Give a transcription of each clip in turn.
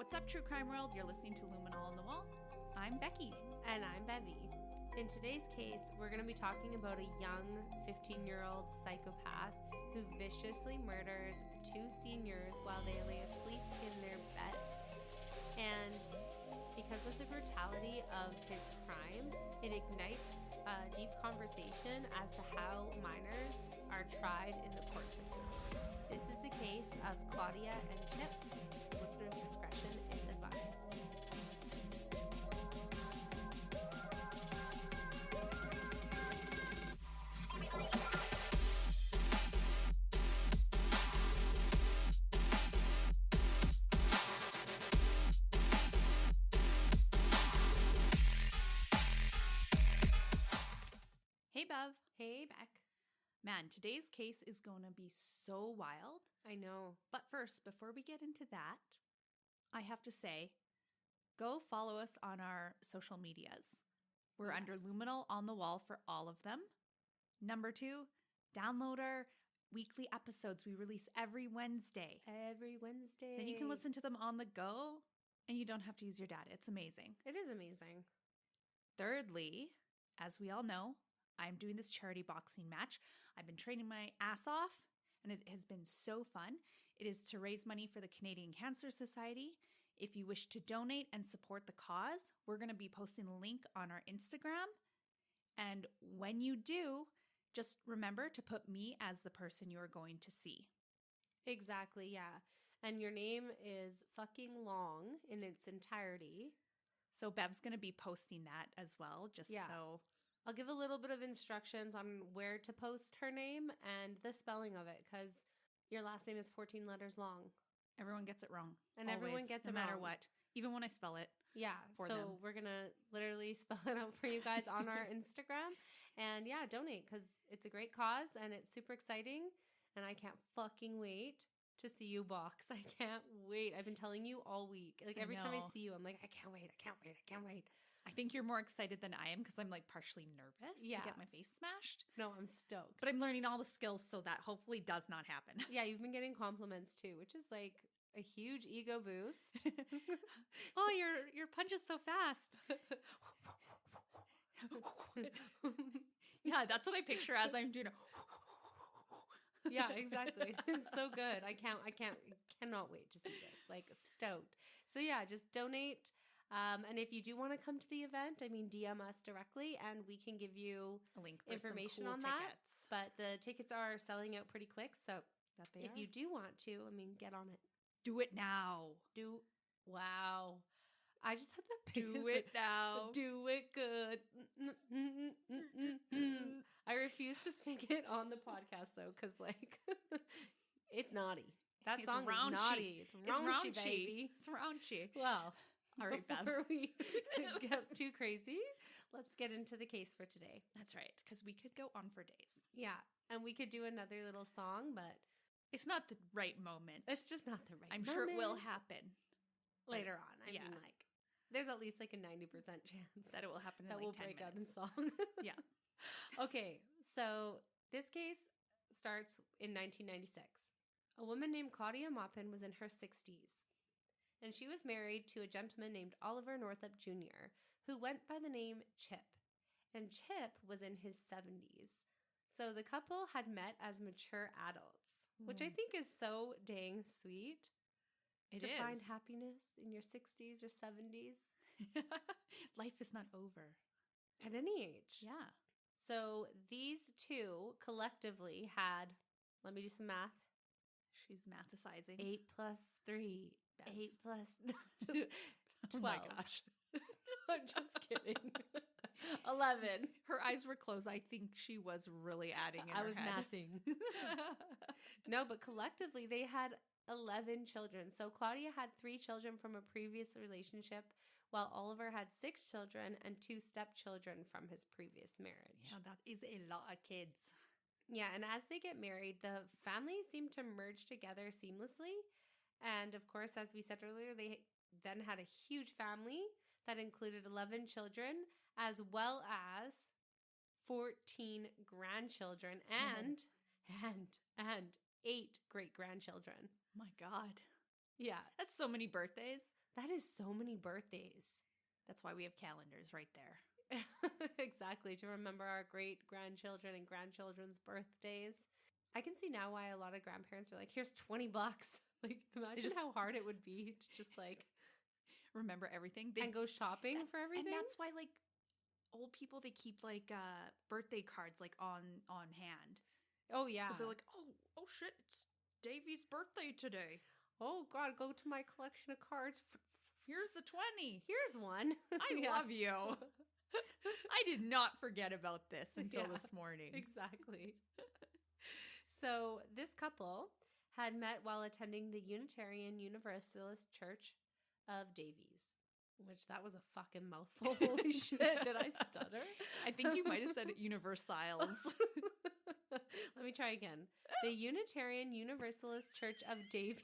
What's up, True Crime World? You're listening to Luminol on the Wall. I'm Becky. And I'm Bevy. In today's case, we're going to be talking about a young 15-year-old psychopath who viciously murders two seniors while they lay asleep in their beds. And because of the brutality of his crime, it ignites a deep conversation as to how minors are tried in the court system. This is the case of Claudia and Chip. Listeners' discretion is advised. Hey, Bev. Hey, Beck. Man, today's case is going to be so wild. I know. But first, before we get into that, I have to say, go follow us on our social medias. We're under Luminol on the Wall for all of them. Number 2, download our weekly episodes. We release every Wednesday. Every Wednesday. Then you can listen to them on the go, and you don't have to use your data. It's amazing. It is amazing. Thirdly, as we all know, I'm doing this charity boxing match. I've been training my ass off, and it has been so fun. It is to raise money for the Canadian Cancer Society. If you wish to donate and support the cause, we're going to be posting a link on our Instagram. And when you do, just remember to put me as the person you are going to see. Exactly, yeah. And your name is fucking long in its entirety. So Bev's going to be posting that as well, just so... I'll give a little bit of instructions on where to post her name and the spelling of it, because your last name is 14 letters long. Everyone gets it wrong. And always, everyone gets it wrong. No matter wrong. what. Even when I spell it. Yeah. So we're going to literally spell it out for you guys on our Instagram. And yeah, donate, because it's a great cause and it's super exciting. And I can't fucking wait to see you box. I can't wait. I've been telling you all week. Like every time I see you, I'm like, I can't wait. I can't wait. I can't wait. I think you're more excited than I am because I'm like partially nervous to get my face smashed. No, I'm stoked. But I'm learning all the skills so that hopefully does not happen. Yeah, you've been getting compliments too, which is like a huge ego boost. Oh, your punch is so fast. Yeah, that's what I picture as I'm doing. Yeah, exactly. It's so good. I cannot wait to see this. Like stoked. So yeah, just donate. And if you do want to come to the event, I mean, DM us directly and we can give you a link for information some on cool that. Tickets. But the tickets are selling out pretty quick. So if you do want to, I mean, get on it. Do it now. Wow. I just had the biggest... Do it now. Do it good. I refuse to sing it on the podcast though, because like, it's naughty. That song is naughty. It's raunchy, baby. It's raunchy. Well... All right, before we get too crazy, let's get into the case for today. That's right, because we could go on for days. Yeah, and we could do another little song, but... It's not the right moment. It's just not the right moment. I'm sure it will happen. Later on. I mean, like, there's at least like a 90% chance that it will happen in that like we'll 10 break minutes. out in song. Yeah. Okay, so this case starts in 1996. A woman named Claudia Maupin was in her 60s. And she was married to a gentleman named Oliver Northup Jr., who went by the name Chip. And Chip was in his 70s. So the couple had met as mature adults, which I think is so dang sweet. It to is. Find happiness in your 60s or 70s. Life is not over. At any age. Yeah. So these two collectively had, let me do some math. She's mathesizing. 8 plus 3. Beth. 8 plus 12. Oh my gosh. I'm just kidding. 11. Her eyes were closed. I think she was really adding in I her was head. mathing. No, but collectively they had 11 children. So Claudia had 3 children from a previous relationship, while Oliver had 6 children and 2 stepchildren from his previous marriage. Yeah, that is a lot of kids. Yeah, and as they get married, the families seem to merge together seamlessly. And of course, as we said earlier, they then had a huge family that included 11 children, as well as 14 grandchildren and 8 great-grandchildren. My God. Yeah. That's so many birthdays. That is so many birthdays. That's why we have calendars right there. Exactly, to remember our great-grandchildren and grandchildren's birthdays. I can see now why a lot of grandparents are like, here's $20. Like, imagine how hard it would be to just like remember everything and go shopping for everything. And that's why like old people, they keep like birthday cards like on hand. Oh yeah, because they're like, oh shit, it's Davy's birthday today. Oh God, go to my collection of cards. Here's a 20. Here's one. I love you. I did not forget about this until this morning. Exactly. So this couple had met while attending the Unitarian Universalist Church of Davies, which that was a fucking mouthful. Holy shit, did I stutter? I think you might have said Universals. Let me try again. The Unitarian Universalist Church of Davies.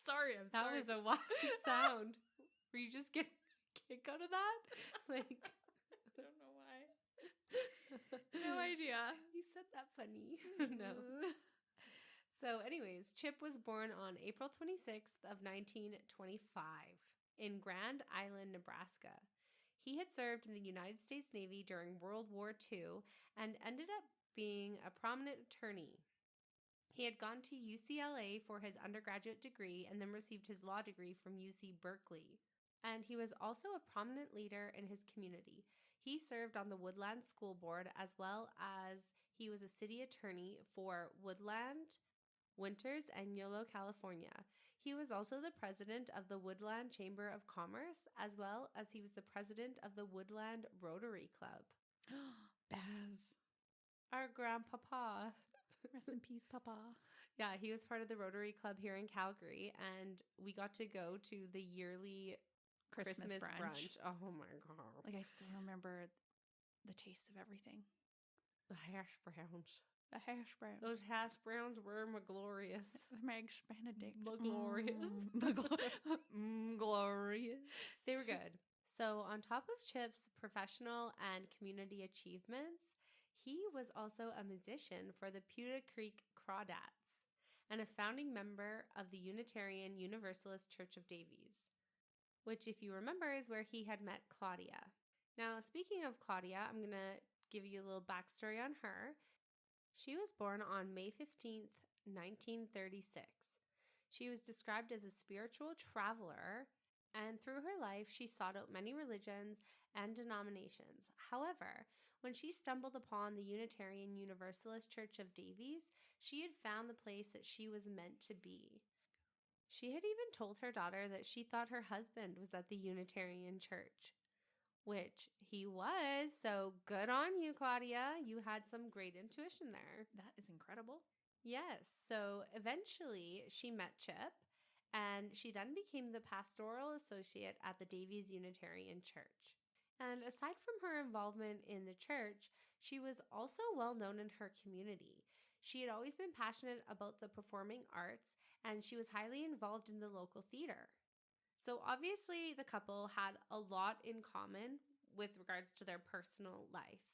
Sorry. That was a wild sound. Were you just getting a kick out of that? Like, I don't know why. No idea. You said that funny. No. So anyways, Chip was born on April 26th of 1925 in Grand Island, Nebraska. He had served in the United States Navy during World War II and ended up being a prominent attorney. He had gone to UCLA for his undergraduate degree and then received his law degree from UC Berkeley. And he was also a prominent leader in his community. He served on the Woodland School Board as well as he was a city attorney for Woodland, Winters, and Yolo, California. He was also the president of the Woodland Chamber of Commerce as well as he was the president of the Woodland Rotary Club. Bev. Our grandpapa. Rest in peace, Papa. Yeah, he was part of the Rotary Club here in Calgary, and we got to go to the yearly Christmas brunch. Oh my God. Like, I still remember the taste of everything. The hash browns. The hash browns. Those hash browns were glorious. Meg's Benedict. Glorious. Glorious. They were good. So on top of Chip's professional and community achievements, he was also a musician for the Pewter Creek Crawdads and a founding member of the Unitarian Universalist Church of Davies, which, if you remember, is where he had met Claudia. Now, speaking of Claudia, I'm going to give you a little backstory on her. She was born on May 15th, 1936. She was described as a spiritual traveler, and through her life, she sought out many religions and denominations. However, when she stumbled upon the Unitarian Universalist Church of Davies, she had found the place that she was meant to be. She had even told her daughter that she thought her husband was at the Unitarian Church, which he was. So good on you, Claudia. You had some great intuition there. That is incredible. Yes. So eventually she met Chip, and she then became the pastoral associate at the Davies Unitarian Church. And aside from her involvement in the church, she was also well known in her community. She had always been passionate about the performing arts, and she was highly involved in the local theater. So obviously the couple had a lot in common with regards to their personal life.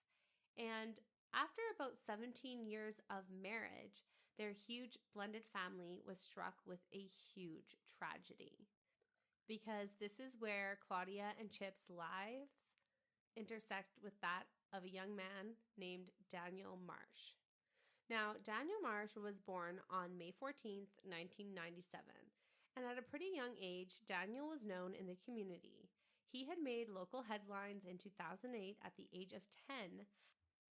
And after about 17 years of marriage, their huge blended family was struck with a huge tragedy. Because this is where Claudia and Chip's lives intersect with that of a young man named Danial Marsh. Now, Danial Marsh was born on May 14th, 1997, and at a pretty young age, Danial was known in the community. He had made local headlines in 2008 at the age of 10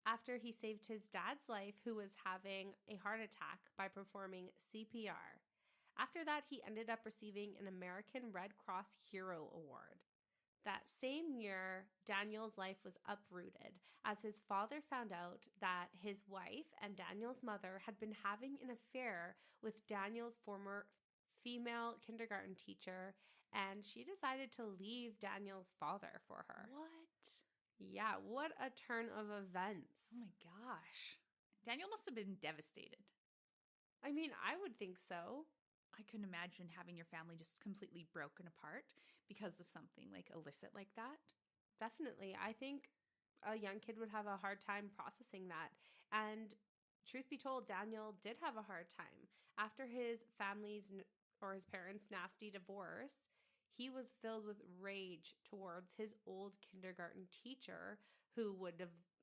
after he saved his dad's life, who was having a heart attack, by performing CPR. After that, he ended up receiving an American Red Cross Hero Award. That same year, Danial's life was uprooted as his father found out that his wife and Danial's mother had been having an affair with Danial's former female kindergarten teacher, and she decided to leave Danial's father for her. What? Yeah, what a turn of events. Oh my gosh. Danial must have been devastated. I mean, I would think so. I couldn't imagine having your family just completely broken apart because of something like illicit like that. Definitely. I think a young kid would have a hard time processing that. And truth be told, Danial did have a hard time. After his family's or his parents' nasty divorce, he was filled with rage towards his old kindergarten teacher who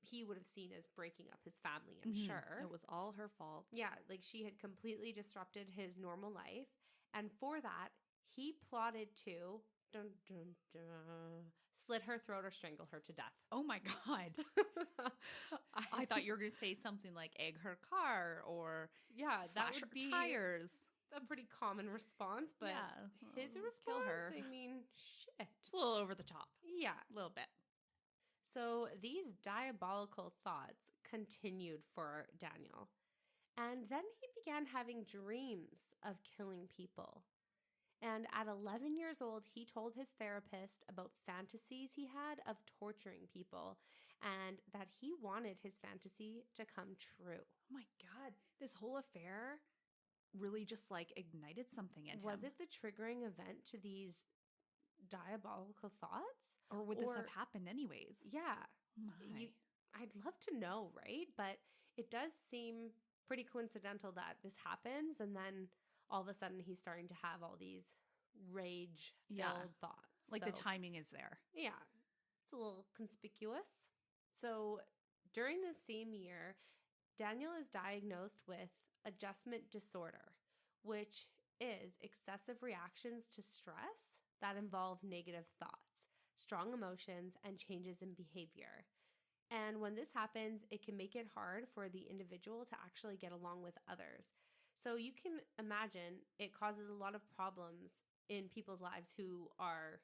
he would have seen as breaking up his family, I'm sure. It was all her fault. Yeah, like she had completely disrupted his normal life. And for that, he plotted to dun, dun, dun, slit her throat or strangle her to death. Oh my God. I thought you were going to say something like egg her car or slash her tires. A pretty common response, but his response, kill her. I mean, shit. It's a little over the top. Yeah. A little bit. So these diabolical thoughts continued for Danial. And then he began having dreams of killing people. And at 11 years old, he told his therapist about fantasies he had of torturing people and that he wanted his fantasy to come true. Oh my God. This whole affair really just like ignited something in him. Was it the triggering event to these diabolical thoughts? Or would this have happened anyways? Yeah. My. I'd love to know, right? But it does seem pretty coincidental that this happens and then all of a sudden he's starting to have all these rage-filled thoughts. Like the timing is there. Yeah. It's a little conspicuous. So during this same year, Danial is diagnosed with adjustment disorder, which is excessive reactions to stress that involve negative thoughts, strong emotions, and changes in behavior. And when this happens, it can make it hard for the individual to actually get along with others. So you can imagine it causes a lot of problems in people's lives who are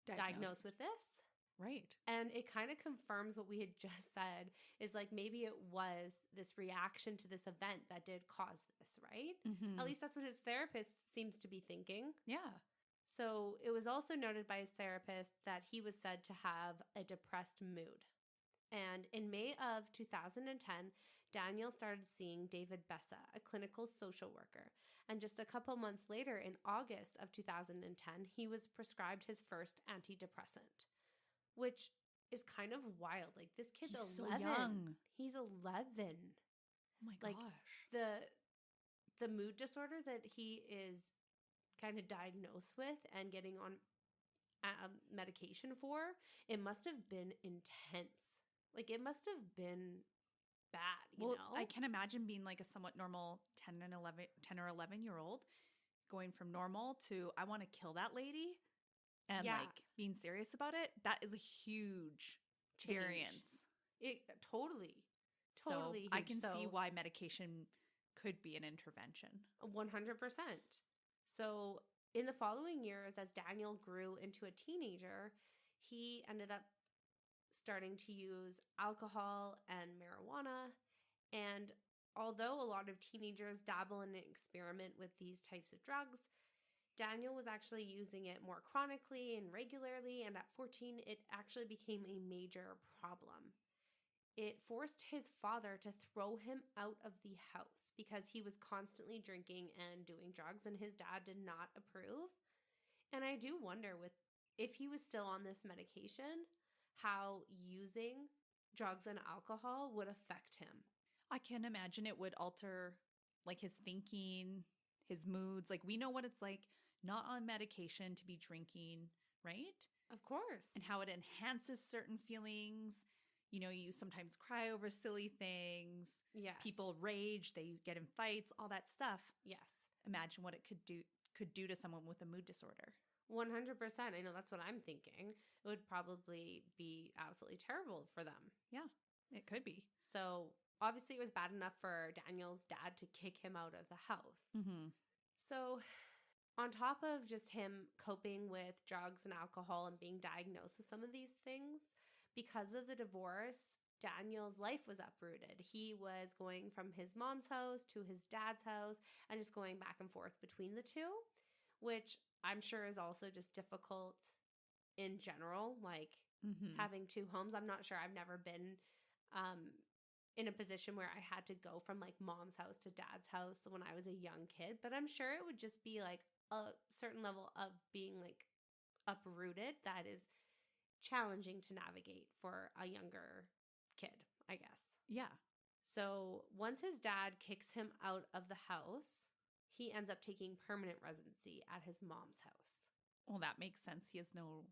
diagnosed with this. Right. And it kind of confirms what we had just said is like maybe it was this reaction to this event that did cause this, right? Mm-hmm. At least that's what his therapist seems to be thinking. Yeah. So it was also noted by his therapist that he was said to have a depressed mood. And in May of 2010, Danial started seeing David Bessa, a clinical social worker. And just a couple months later, in August of 2010, he was prescribed his first antidepressant, which is kind of wild. Like this kid's 11. So young. He's 11. Oh my like, gosh. The mood disorder that he is kind of diagnosed with and getting on medication for, it must have been intense. Like it must have been bad, you know? I can imagine being like a somewhat normal 10 or 11 year old going from normal to I want to kill that lady and like being serious about it. That is a huge variance. It totally So huge. I can see why medication could be an intervention. 100%. So in the following years, as Danial grew into a teenager, he ended up starting to use alcohol and marijuana. And although a lot of teenagers dabble and experiment with these types of drugs, Danial was actually using it more chronically and regularly. And at 14, it actually became a major problem. It forced his father to throw him out of the house because he was constantly drinking and doing drugs, and his dad did not approve. And I do wonder if he was still on this medication, how using drugs and alcohol would affect him. I can imagine it would alter like his thinking, his moods. Like we know what it's like not on medication to be drinking, right? Of course. And how it enhances certain feelings. You know, you sometimes cry over silly things. Yes. People rage, they get in fights, all that stuff. Yes. Imagine what it could do to someone with a mood disorder. 100%. I know that's what I'm thinking. It would probably be absolutely terrible for them. Yeah, it could be. So obviously it was bad enough for Daniel's dad to kick him out of the house. Mm-hmm. So on top of just him coping with drugs and alcohol and being diagnosed with some of these things, because of the divorce, Daniel's life was uprooted. He was going from his mom's house to his dad's house and just going back and forth between the two, which I'm sure is also just difficult in general, like having two homes. I'm not sure. I've never been in a position where I had to go from like mom's house to dad's house when I was a young kid, but I'm sure it would just be like a certain level of being like uprooted that is challenging to navigate for a younger kid, I guess. Yeah. So once his dad kicks him out of the house, he ends up taking permanent residency at his mom's house. Well, that makes sense. He has no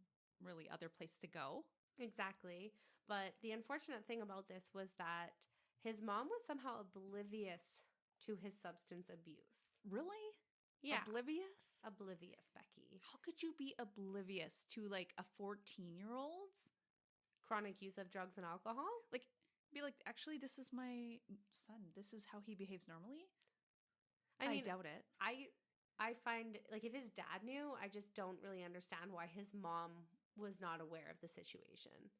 really other place to go. Exactly. But the unfortunate thing about this was that his mom was somehow oblivious to his substance abuse. Really? Yeah. Oblivious? Oblivious, Becky. How could you be oblivious to like a 14-year-old's Chronic use of drugs and alcohol? like be like, actually, this is my son. This is how he behaves normally? I mean, I doubt it. I find, like, if his dad knew, I just don't really understand why his mom was not aware of the situation.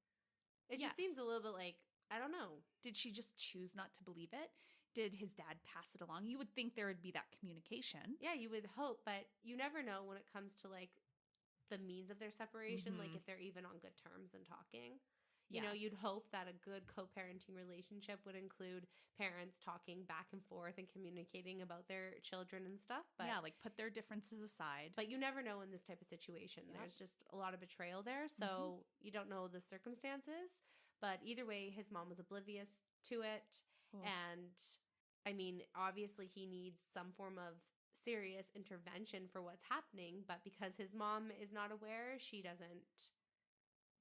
It Yeah. just seems a little bit like, I don't know. Did she just choose not to believe it? Did his dad pass it along? You would think there would be that communication. Yeah, you would hope, but you never know when it comes to, like, the means of their separation, like Mhm. if they're even on good terms and talking. Yeah. You know, you'd hope that a good co-parenting relationship would include parents talking back and forth and communicating about their children and stuff. But yeah, like put their differences aside. But you never know in this type of situation. Yep. There's just a lot of betrayal there. So you don't know the circumstances. But either way, his mom was oblivious to it. Oof. And I mean, obviously, he needs some form of serious intervention for what's happening. But because his mom is not aware, she doesn't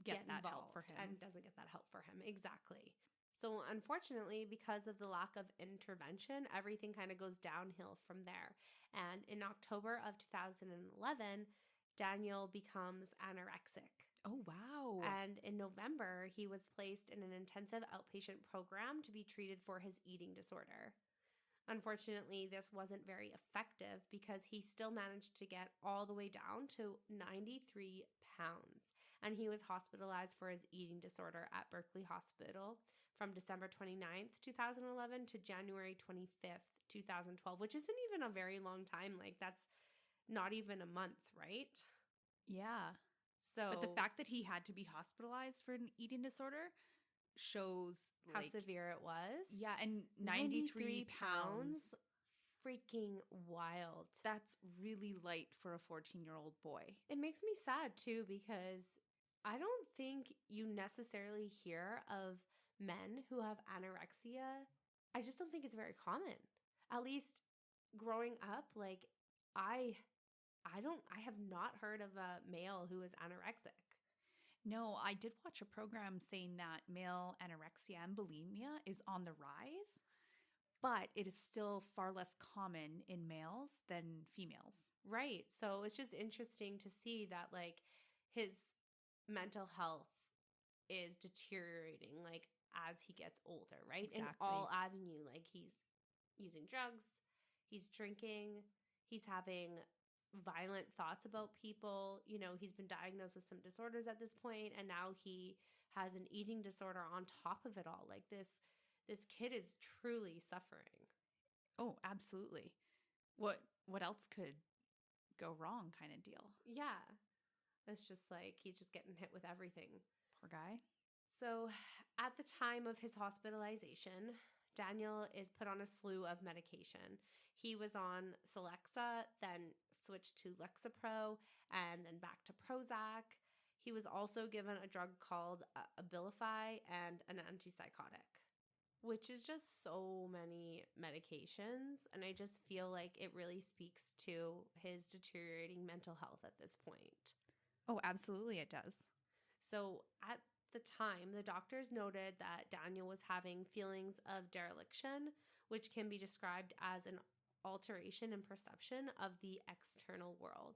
get that help for involved him. and doesn't get that help for him. Exactly. So unfortunately, because of the lack of intervention, everything kind of goes downhill from there. And in October of 2011, Danial becomes anorexic. Oh, wow. And in November, he was placed in an intensive outpatient program to be treated for his eating disorder. Unfortunately, this wasn't very effective because he still managed to get all the way down to 93 pounds. And he was hospitalized for his eating disorder at Berkeley Hospital from December 29th, 2011 to January 25th, 2012, which isn't even a very long time. Like, that's not even a month, right? Yeah. So, But the fact that he had to be hospitalized for an eating disorder shows how like, severe it was. Yeah, and 93 pounds. Freaking wild. That's really light for a 14-year-old boy. It makes me sad too because I don't think you necessarily hear of men who have anorexia. I just don't think it's very common. At least growing up, like I have not heard of a male who is anorexic. No, I did watch a program saying that male anorexia and bulimia is on the rise, but it is still far less common in males than females. Right. So it's just interesting to see that like his mental health is deteriorating like as he gets older, right? Exactly. In all avenue, like he's using drugs, he's drinking, he's having violent thoughts about people. You know, he's been diagnosed with some disorders at this point, and now he has an eating disorder on top of it all. Like this kid is truly suffering. Oh, absolutely. What else could go wrong kind of deal? Yeah. It's just like he's just getting hit with everything. Poor guy. So at the time of his hospitalization, Danial is put on a slew of medication. He was on Celexa, then switched to Lexapro, and then back to Prozac. He was also given a drug called Abilify and an antipsychotic, which is just so many medications. And I just feel like it really speaks to his deteriorating mental health at this point. Oh, absolutely it does. So at the time, the doctors noted that Danial was having feelings of dereliction, which can be described as an alteration in perception of the external world.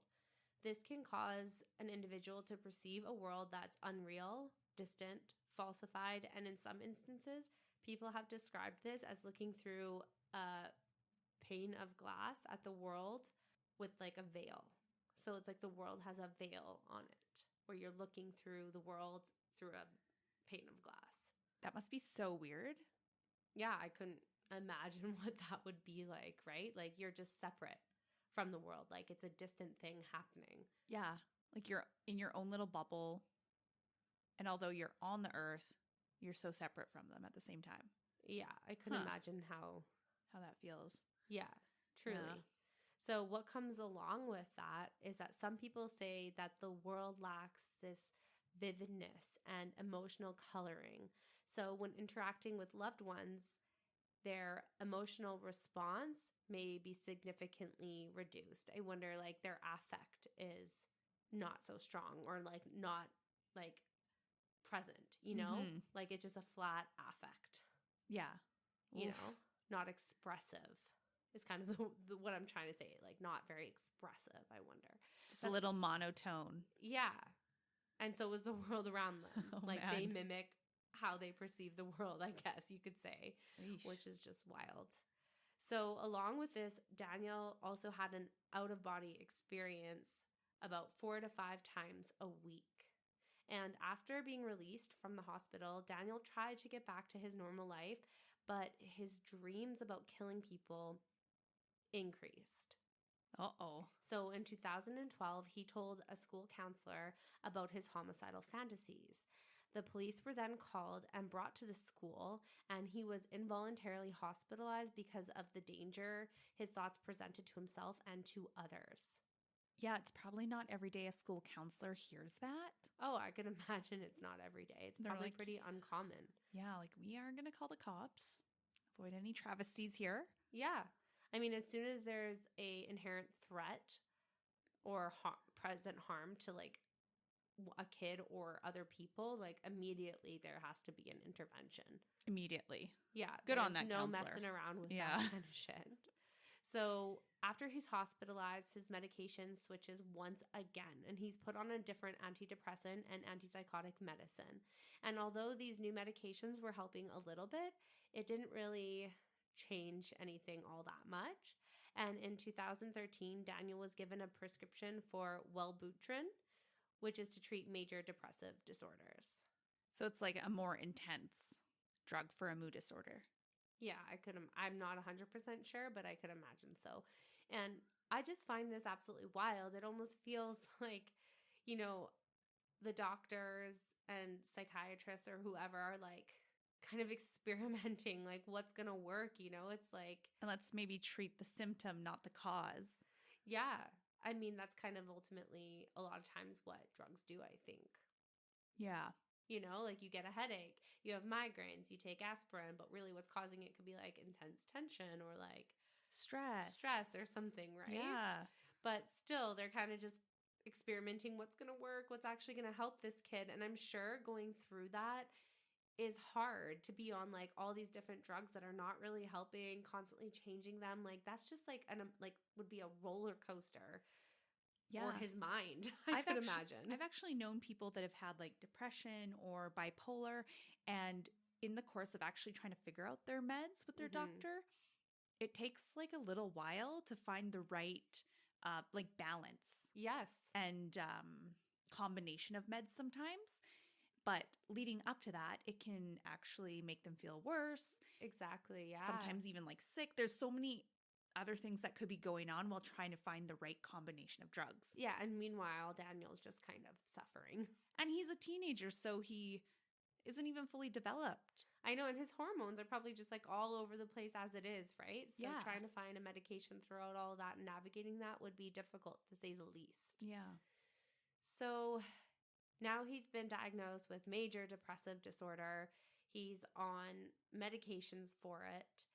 This can cause an individual to perceive a world that's unreal, distant, falsified, and in some instances, people have described this as looking through a pane of glass at the world with like a veil. So it's like the world has a veil on it where you're looking through the world through a pane of glass. That must be so weird. Yeah, I couldn't imagine what that would be like, right? Like you're just separate from the world. Like it's a distant thing happening. Yeah, like you're in your own little bubble. And although you're on the earth, you're so separate from them at the same time. Yeah, I couldn't imagine how that feels. Yeah, truly. Yeah. So what comes along with that is that some people say that the world lacks this vividness and emotional coloring. So when interacting with loved ones, their emotional response may be significantly reduced. I wonder, like, their affect is not so strong or like not like present, you know? Mhm. Like it's just a flat affect, Yeah. you Oof. know? Not expressive is kind of what I'm trying to say. Like not very expressive, I wonder. Just a little monotone. Yeah. And so was the world around them. Oh, Like they man. mimic how they perceive the world, I guess you could say, Eesh. which is just wild. So along with this, Danial also had an out-of-body experience about 4 to 5 times a week. And after being released from the hospital, Danial tried to get back to his normal life, but his dreams about killing people increased. Uh-oh. So in 2012, he told a school counselor about his homicidal fantasies. The police were then called and brought to the school, and he was involuntarily hospitalized because of the danger his thoughts presented to himself and to others. Yeah, it's probably not every day a school counselor hears that. Oh, I could imagine it's not every day. It's They're probably like, pretty uncommon. yeah, like we are going to call the cops. Avoid any travesties here. Yeah. I mean, as soon as there's a inherent threat or present harm to like a kid or other people, like immediately there has to be an intervention. Immediately. Yeah. Good on there's that no counselor. messing around with Yeah. that kind of shit. So after he's hospitalized, his medication switches once again, and he's put on a different antidepressant and antipsychotic medicine. And although these new medications were helping a little bit, it didn't really change anything all that much. And in 2013, Danial was given a prescription for Wellbutrin, which is to treat major depressive disorders. So it's like a more intense drug for a mood disorder. Yeah, I'm not 100% sure, but I could imagine so. And I just find this absolutely wild. It almost feels like, you know, the doctors and psychiatrists or whoever are like kind of experimenting, like what's going to work, you know? It's like, And let's maybe treat the symptom, not the cause. yeah. I mean, that's kind of ultimately a lot of times what drugs do, I think. Yeah. You know, like you get a headache, you have migraines, you take aspirin, but really what's causing it could be like intense tension or like stress or something, right? Yeah. But still, they're kind of just experimenting what's going to work, what's actually going to help this kid. And I'm sure going through that is hard to be on like all these different drugs that are not really helping, constantly changing them. Like that's just like like would be a roller coaster. Yeah. For his mind, I could imagine. I've actually known people that have had like depression or bipolar, and in the course of actually trying to figure out their meds with their doctor, it takes like a little while to find the right like balance. Yes. And combination of meds sometimes. But leading up to that, it can actually make them feel worse. Exactly, yeah. Sometimes even like sick. There's so many other things that could be going on while trying to find the right combination of drugs. Yeah, and meanwhile, Daniel's just kind of suffering. And he's a teenager, so he isn't even fully developed. I know, and his hormones are probably just like all over the place as it is, right? So yeah. Trying to find a medication throughout all that and navigating that would be difficult to say the least. Yeah. So now he's been diagnosed with major depressive disorder. He's on medications for it.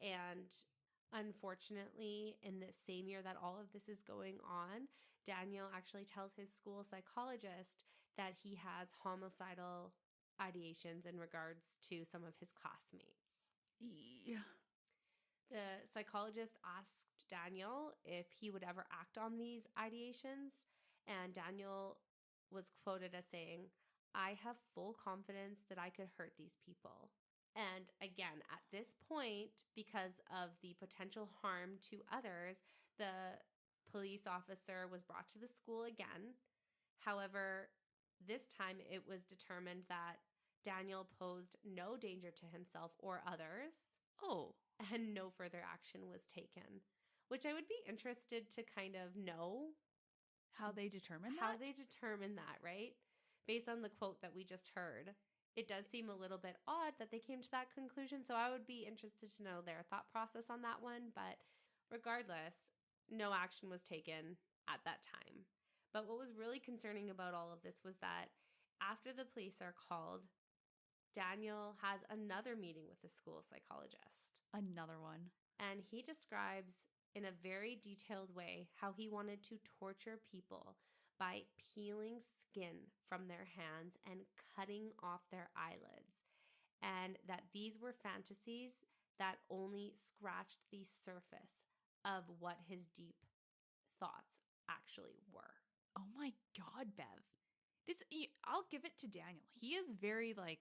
And unfortunately, in the same year that all of this is going on, Danial actually tells his school psychologist that he has homicidal ideations in regards to some of his classmates. Yeah. The psychologist asked Danial if he would ever act on these ideations, and Danial was quoted as saying, "I have full confidence that I could hurt these people." And again, at this point, because of the potential harm to others, the police officer was brought to the school again. However, this time it was determined that Danial posed no danger to himself or others. Oh. And no further action was taken, which I would be interested to kind of know. How they determine that? How they determine that, right? Based on the quote that we just heard. It does seem a little bit odd that they came to that conclusion, so I would be interested to know their thought process on that one. But regardless, no action was taken at that time. But what was really concerning about all of this was that after the police are called, Danial has another meeting with the school psychologist. Another one. And he describes in a very detailed way how he wanted to torture people by peeling skin from their hands and cutting off their eyelids, and that these were fantasies that only scratched the surface of what his deep thoughts actually were. Oh my God, Bev. I'll give it to Daniel. He is very like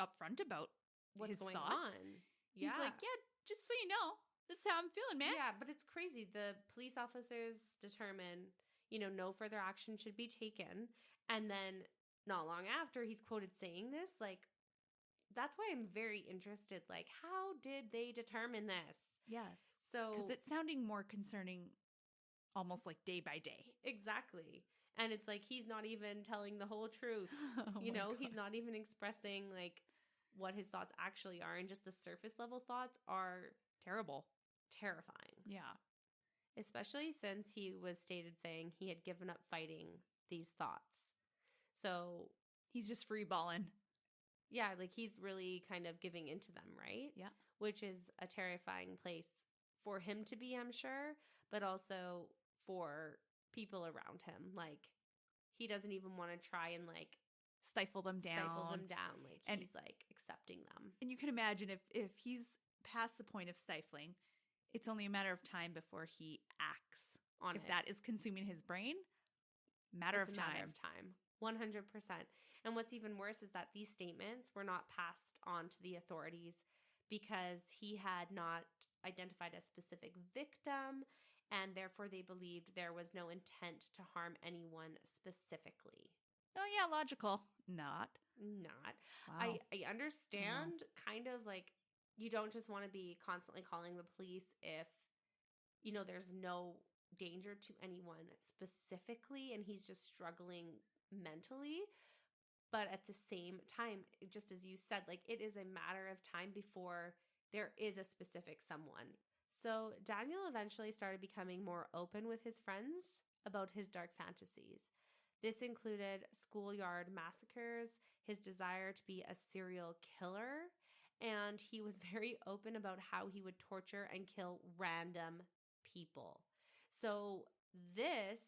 upfront about What's his going thoughts. on. He's like, yeah, just so you know, this is how I'm feeling, man. Yeah, but it's crazy. The police officers determine, no further action should be taken. And then not long after, he's quoted saying this. Like, that's why I'm very interested. Like, how did they determine this? Yes. So, because it's sounding more concerning almost like day by day. Exactly. And it's like he's not even telling the whole truth. He's not even expressing like what his thoughts actually are. And just the surface level thoughts are terrifying. Yeah. Especially since he was stated saying he had given up fighting these thoughts. So he's just free balling. Yeah, like he's really kind of giving into them, right? Yeah. Which is a terrifying place for him to be, I'm sure, but also for people around him. Like he doesn't even want to try and like stifle them down. Like he's like accepting them. And you can imagine if he's past the point of stifling, it's only a matter of time before he acts on it. If that is consuming his brain, matter of time. 100%. And what's even worse is that these statements were not passed on to the authorities because he had not identified a specific victim, and therefore they believed there was no intent to harm anyone specifically. Oh yeah, logical. Not. Wow. I understand kind of like you don't just want to be constantly calling the police if, there's no danger to anyone specifically and he's just struggling mentally. But at the same time, just as you said, like it is a matter of time before there is a specific someone. So Daniel eventually started becoming more open with his friends about his dark fantasies. This included schoolyard massacres, his desire to be a serial killer, and he was very open about how he would torture and kill random people. So this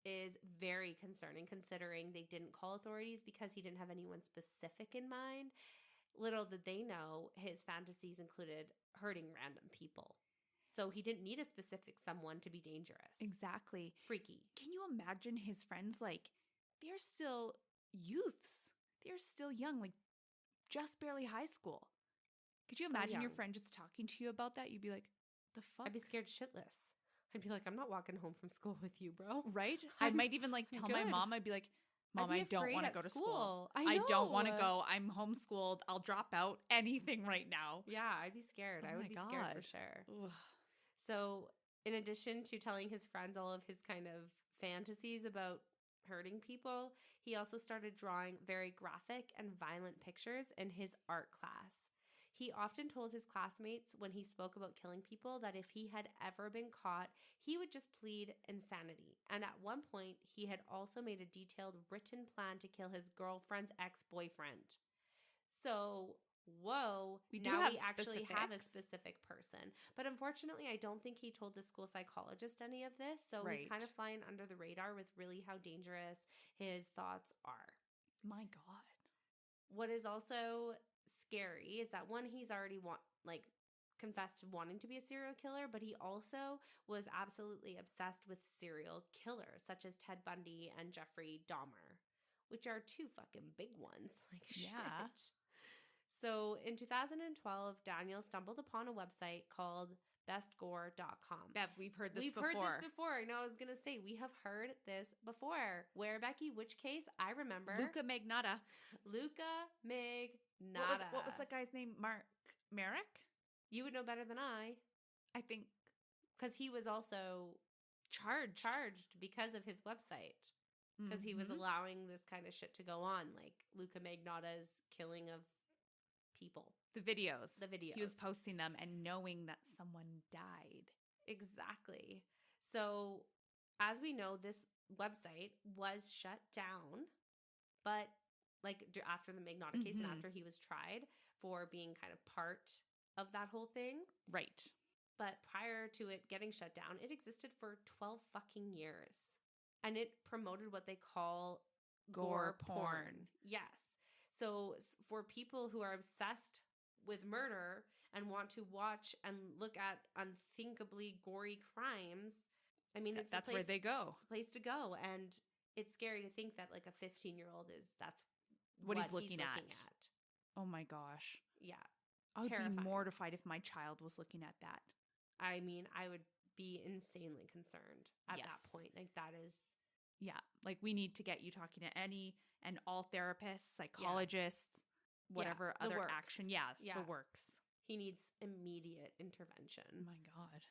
is very concerning considering they didn't call authorities because he didn't have anyone specific in mind. Little did they know his fantasies included hurting random people. So he didn't need a specific someone to be dangerous. Exactly. Freaky. Can you imagine his friends? Like, they're still youths. They're still young, like just barely high school. Could you imagine your friend just talking to you about that? You'd be like, the fuck? I'd be scared shitless. I'd be like, I'm not walking home from school with you, bro. Right? I might even like tell my mom, I'd be like, Mom, I don't want to go to school. I don't want to go. I'm homeschooled. I'll drop out. Anything right now. Yeah, I'd be scared. I would be scared for sure. Ugh. So in addition to telling his friends all of his kind of fantasies about hurting people, he also started drawing very graphic and violent pictures in his art class. He often told his classmates when he spoke about killing people that if he had ever been caught, he would just plead insanity. And at one point, he had also made a detailed written plan to kill his girlfriend's ex-boyfriend. So, whoa, we actually have a specific person. But unfortunately, I don't think he told the school psychologist any of this. So he's kind of flying under the radar with really how dangerous his thoughts are. My God. What is also scary is that one, he's already confessed to wanting to be a serial killer, but he also was absolutely obsessed with serial killers such as Ted Bundy and Jeffrey Dahmer, which are two fucking big ones. Like, yeah. Shit. So in 2012, Daniel stumbled upon a website called bestgore.com. Bev, we've heard this before. We've heard this before. No, I was going to say, we have heard this before. Where, Becky? Which case? I remember. Luca Magnotta. What was that guy's name? Merrick? You would know better than I think. Because he was also charged because of his website. Because he was allowing this kind of shit to go on. Like Luca Magnotta's killing of people. The videos. He was posting them and knowing that someone died. Exactly. So, as we know, this website was shut down, but after the Magnotta case and after he was tried for being kind of part of that whole thing. Right. But prior to it getting shut down, it existed for 12 fucking years. And it promoted what they call Gore porn. Yes. So for people who are obsessed with murder and want to watch and look at unthinkably gory crimes, I mean, That's where they go. It's a place to go. And it's scary to think that like a 15-year-old that's what he's looking at. Oh my gosh. Yeah. I would terrifying. be mortified if my child was looking at that. I mean, I would be insanely concerned at that point. Like that is... Yeah. Like we need to get you talking to any and all therapists, psychologists, whatever other works. action. Yeah, the works. He needs immediate intervention. Oh my God.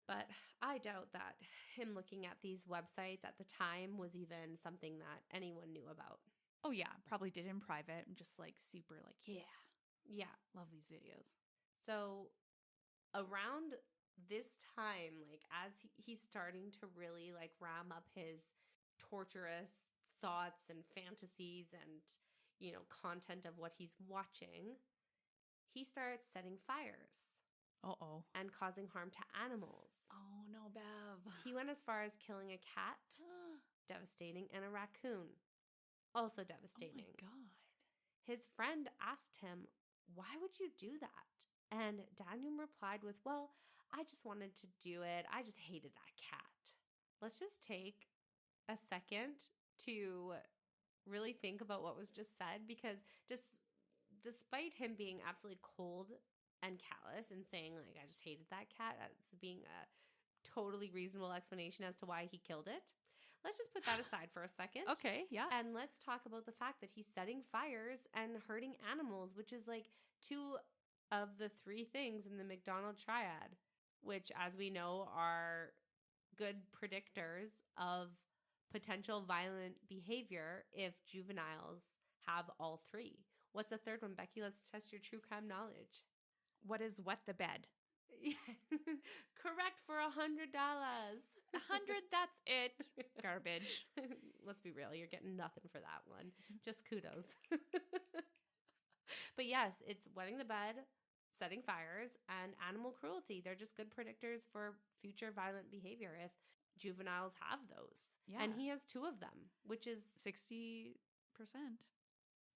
But I doubt that him looking at these websites at the time was even something that anyone knew about. Oh yeah, probably did in private and just like super like, yeah, love these videos. So around this time, like as he's starting to really like ram up his torturous thoughts and fantasies and, you know, content of what he's watching, he starts setting fires. Uh-oh. And causing harm to animals. Oh, no, Bev. He went as far as killing a cat, devastating, and a raccoon, also devastating. Oh, my God. His friend asked him, why would you do that? And Daniel replied with, well, I just wanted to do it. I just hated that cat. Let's just take a second to really think about what was just said, because despite him being absolutely cold and callous and saying like, I just hated that cat, as being a totally reasonable explanation as to why he killed it, let's just put that aside for a second. Okay, yeah. And let's talk about the fact that he's setting fires and hurting animals, which is like two of the three things in the McDonald triad, which, as we know, are good predictors of potential violent behavior if juveniles have all three. What's the third one, Becky? Let's test your true crime knowledge. What is wet the bed? Correct for $100. $100, that's it. Garbage. Let's be real. You're getting nothing for that one. Just kudos. But yes, it's wetting the bed, setting fires, and animal cruelty. They're just good predictors for future violent behavior if juveniles have those. Yeah. And he has two of them, which is 60%.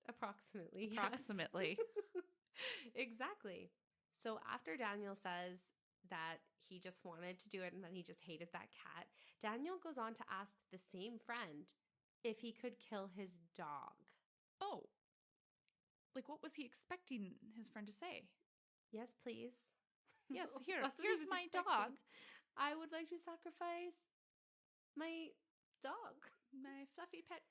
Approximately. Approximately. Yes. Exactly. So after Daniel says that he just wanted to do it and that he just hated that cat, Daniel goes on to ask the same friend if he could kill his dog. Oh. Like, what was he expecting his friend to say? Yes, please. Yes, here's my dog. I would like to sacrifice my dog. My fluffy pet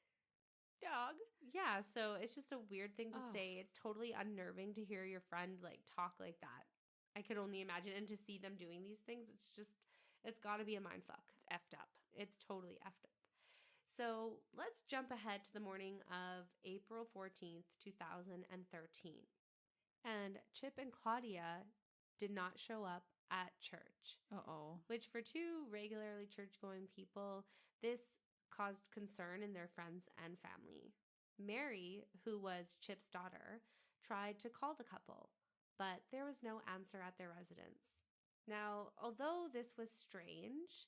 dog. Yeah, so it's just a weird thing to say. It's totally unnerving to hear your friend like talk like that. I could only imagine, and to see them doing these things, it's got to be a mindfuck. It's effed up. It's totally effed up. So let's jump ahead to the morning of April 14th, 2013. And Chip and Claudia did not show up at church. Uh-oh. Which for two regularly church-going people, this caused concern in their friends and family. Mary, who was Chip's daughter, tried to call the couple, but there was no answer at their residence. Now, although this was strange,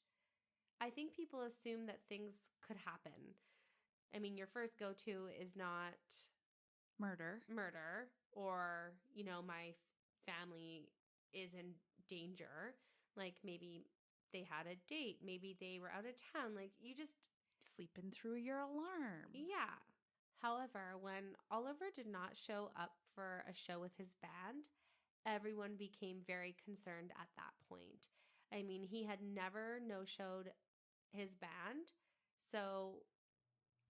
I think people assume that things could happen. I mean, your first go-to is not murder, or, you know, my family is in danger. Like maybe they had a date, maybe they were out of town. Like you just sleeping through your alarm. Yeah. However, when Oliver did not show up for a show with his band, everyone became very concerned at that point. I mean, he had never no-showed his band, so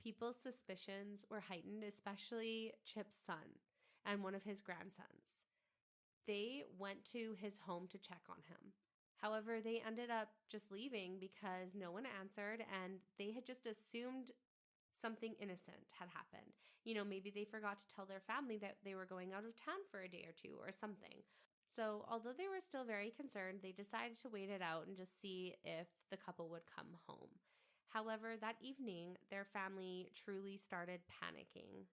people's suspicions were heightened, especially Chip's son and one of his grandsons. They went to his home to check on him. However, they ended up just leaving because no one answered, and they had just assumed something innocent had happened. You know, maybe they forgot to tell their family that they were going out of town for a day or two or something. So although they were still very concerned, they decided to wait it out and just see if the couple would come home. However, that evening, their family truly started panicking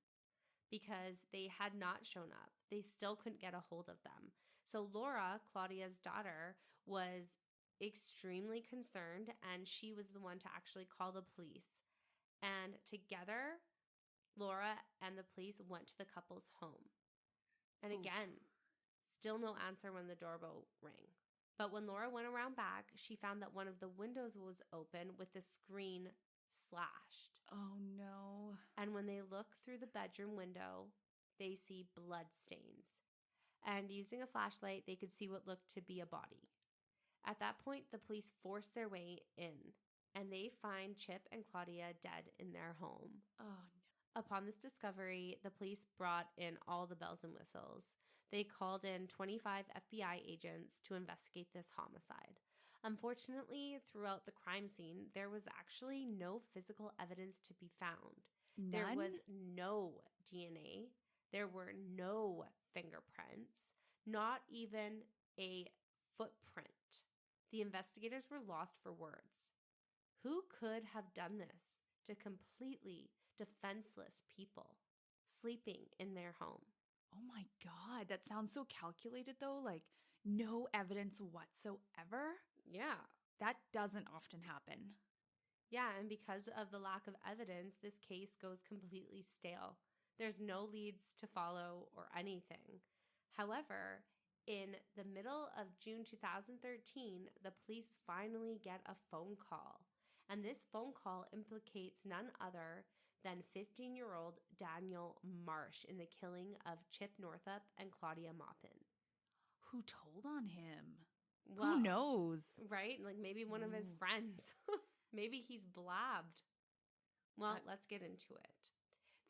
because they had not shown up. They still couldn't get a hold of them. So Laura, Claudia's daughter, was extremely concerned, and she was the one to actually call the police. And together, Laura and the police went to the couple's home. And again, still no answer when the doorbell rang. But when Laura went around back, she found that one of the windows was open with the screen slashed. Oh, no. And when they look through the bedroom window, they see blood stains. And using a flashlight, they could see what looked to be a body. At that point, the police force their way in, and they find Chip and Claudia dead in their home. Oh, no. Upon this discovery, the police brought in all the bells and whistles. They called in 25 FBI agents to investigate this homicide. Unfortunately, throughout the crime scene, there was actually no physical evidence to be found. None? There was no DNA. There were no fingerprints, not even a footprint. The investigators were lost for words. Who could have done this to completely defenseless people sleeping in their home? Oh my God, that sounds so calculated though. Like no evidence whatsoever. Yeah. That doesn't often happen. Yeah, and because of the lack of evidence, this case goes completely stale. There's no leads to follow or anything. However, in the middle of June 2013, the police finally get a phone call. And this phone call implicates none other than 15-year-old Danial Marsh in the killing of Chip Northup and Claudia Maupin. Who told on him? Well, who knows? Right? Like maybe one of his friends. Maybe he's blabbed. Well, let's get into it.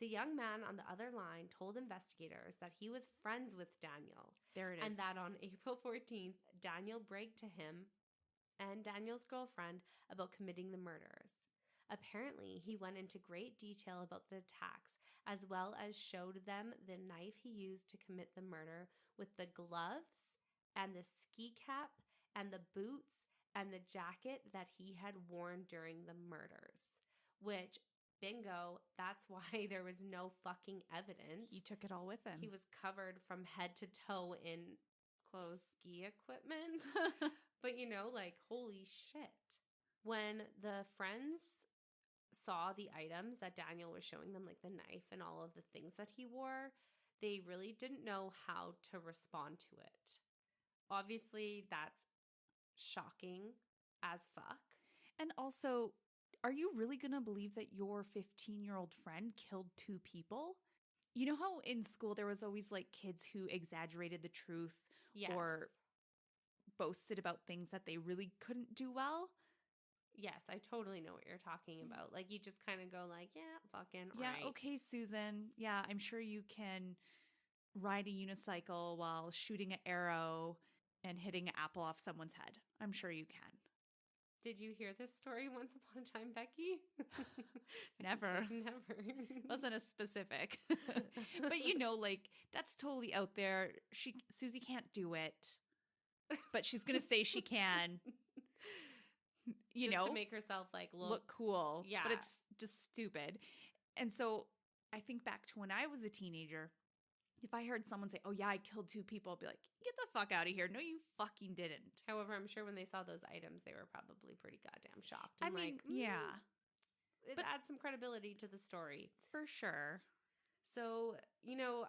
The young man on the other line told investigators that he was friends with Danial. There it is. And that on April 14th, Danial bragged to him and Daniel's girlfriend about committing the murders. Apparently, he went into great detail about the attacks, as well as showed them the knife he used to commit the murder with the gloves and the ski cap and the boots and the jacket that he had worn during the murders. Which, bingo, that's why there was no fucking evidence. He took it all with him. He was covered from head to toe in clothes, ski equipment. But, you know, like, holy shit. When the friends saw the items that Danial was showing them, like the knife and all of the things that he wore, they really didn't know how to respond to it. Obviously, that's shocking as fuck. And also, are you really going to believe that your 15-year-old friend killed 2 people? You know how in school there was always like kids who exaggerated the truth or boasted about things that they really couldn't do well? Yes, I totally know what you're talking about. Like, you just kind of go like, yeah, fucking yeah, right. Okay, Susan. Yeah, I'm sure you can ride a unicycle while shooting an arrow and hitting an apple off someone's head. I'm sure you can. Did you hear this story once upon a time, Becky? Never. Never. Wasn't as specific. But you know, like, that's totally out there. Susie can't do it, but she's going to say she can. You just know, to make herself like look cool. Yeah. But it's just stupid. And so I think back to when I was a teenager. If I heard someone say, oh yeah, I killed 2 people, I'd be like, get the fuck out of here. No, you fucking didn't. However, I'm sure when they saw those items, they were probably pretty goddamn shocked. I mean, yeah. It adds some credibility to the story. For sure. So, you know,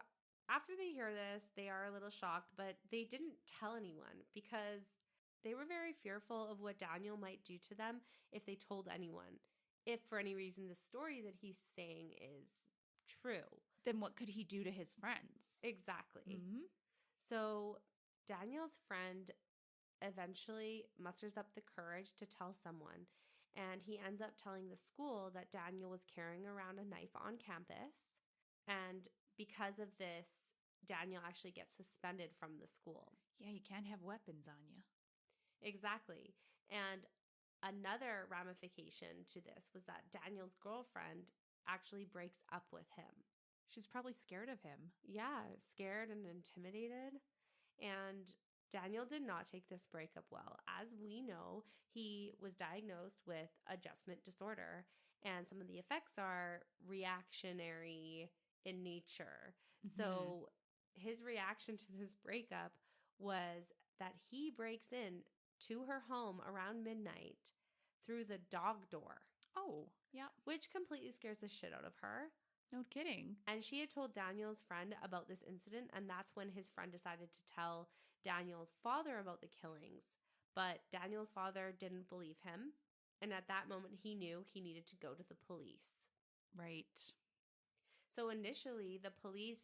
after they hear this, they are a little shocked, but they didn't tell anyone because they were very fearful of what Danial might do to them if they told anyone. If for any reason the story that he's saying is true. Then what could he do to his friends? Exactly. Mm-hmm. So Daniel's friend eventually musters up the courage to tell someone, and he ends up telling the school that Danial was carrying around a knife on campus. And because of this, Danial actually gets suspended from the school. Yeah, you can't have weapons on you. Exactly. And another ramification to this was that Daniel's girlfriend actually breaks up with him. She's probably scared of him. Yeah, scared and intimidated. And Danial did not take this breakup well. As we know, he was diagnosed with adjustment disorder, and some of the effects are reactionary in nature. Mm-hmm. So his reaction to this breakup was that he breaks in to her home around midnight through the dog door. Oh, yeah. Which completely scares the shit out of her. No kidding. And she had told Daniel's friend about this incident, and that's when his friend decided to tell Daniel's father about the killings. But Daniel's father didn't believe him, and at that moment he knew he needed to go to the police. Right. So initially, the police